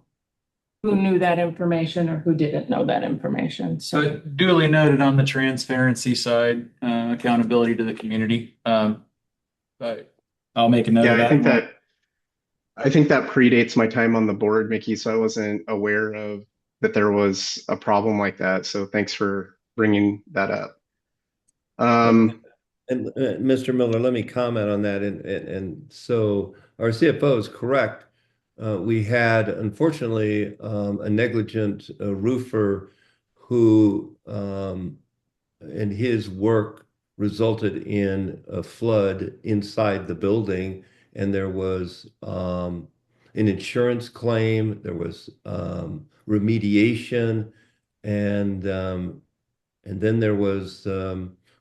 who knew that information or who didn't know that information. So So duly noted on the transparency side, accountability to the community. But I'll make a note Yeah, of that. I think that predates my time on the board, Mickey, so I wasn't aware of that there was a problem like that. So thanks for bringing that up. And Mr. Miller, let me comment on that. And so our CFO is correct. We had, unfortunately, a negligent roofer who, and his work resulted in a flood inside the building. And there was an insurance claim, there was remediation, and then there was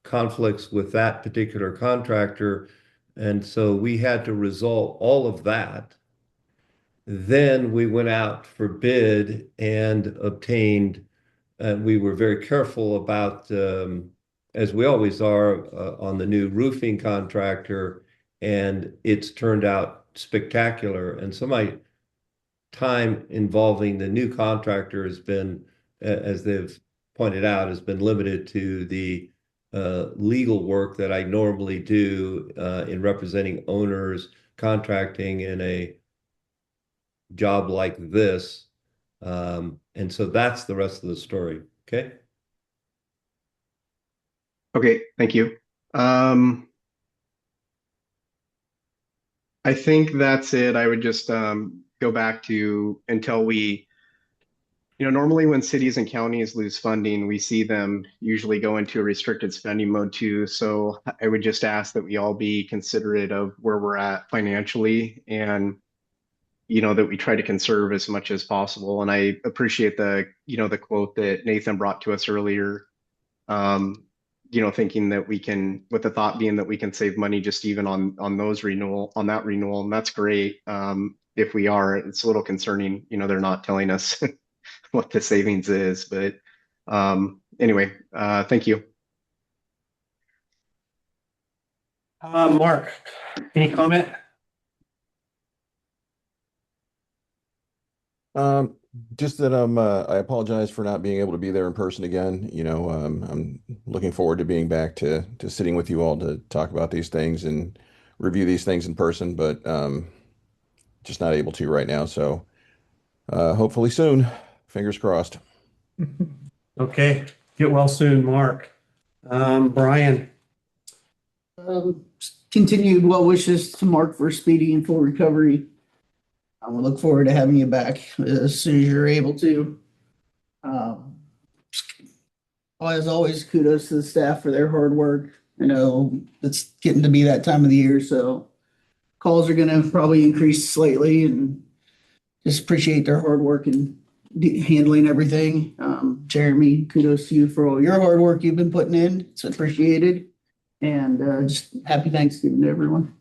conflicts with that particular contractor. And so we had to resolve all of that. Then we went out for bid and obtained, we were very careful about, as we always are, on the new roofing contractor, and it's turned out spectacular. And so my time involving the new contractor has been, as they've pointed out, has been limited to the legal work that I normally do in representing owners, contracting in a job like this. And so that's the rest of the story. Okay. Okay, thank you. I think that's it. I would just go back to until we, normally when cities and counties lose funding, we see them usually go into a restricted spending mode too. So I would just ask that we all be considerate of where we're at financially and, that we try to conserve as much as possible. And I appreciate the quote that Nathan brought to us earlier. Thinking that we can, with the thought being that we can save money just even on that renewal, and that's great. If we are, it's a little concerning, they're not telling us what the savings is, but anyway, thank you. Mark, any comment? Just that I apologize for not being able to be there in person again. I'm looking forward to being back to sitting with you all to talk about these things and review these things in person, but just not able to right now. So hopefully soon, fingers crossed. Okay, get well soon, Mark. Brian. Continued well wishes to Mark for a speedy and full recovery. I will look forward to having you back as soon as you're able to. As always, kudos to the staff for their hard work. I know it's getting to be that time of the year, so calls are going to probably increase slightly, and just appreciate their hard work and handling everything. Jeremy, kudos to you for all your hard work you've been putting in. It's appreciated. And just happy Thanksgiving to everyone.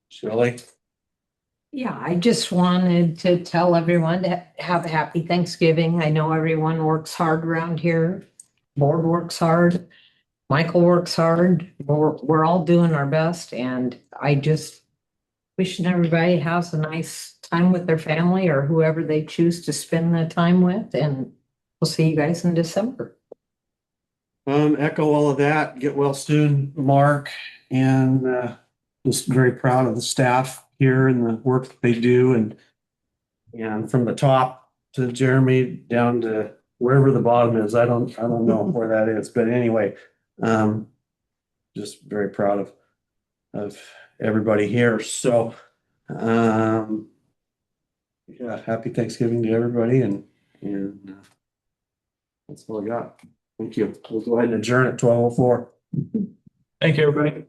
Shirley. Yeah, I just wanted to tell everyone to have a happy Thanksgiving. I know everyone works hard around here. Board works hard. Michael works hard. We're all doing our best, and I just wishing everybody has a nice time with their family or whoever they choose to spend the time with, and we'll see you guys in December. Echo all of that. Get well soon, Mark, and just very proud of the staff here and the work that they do and from the top to Jeremy down to wherever the bottom is. I don't know where that is, but anyway, just very proud of everybody here. So, yeah, happy Thanksgiving to everybody and that's all I got. Thank you. We'll go ahead and adjourn at 12:04. Thank you, everybody.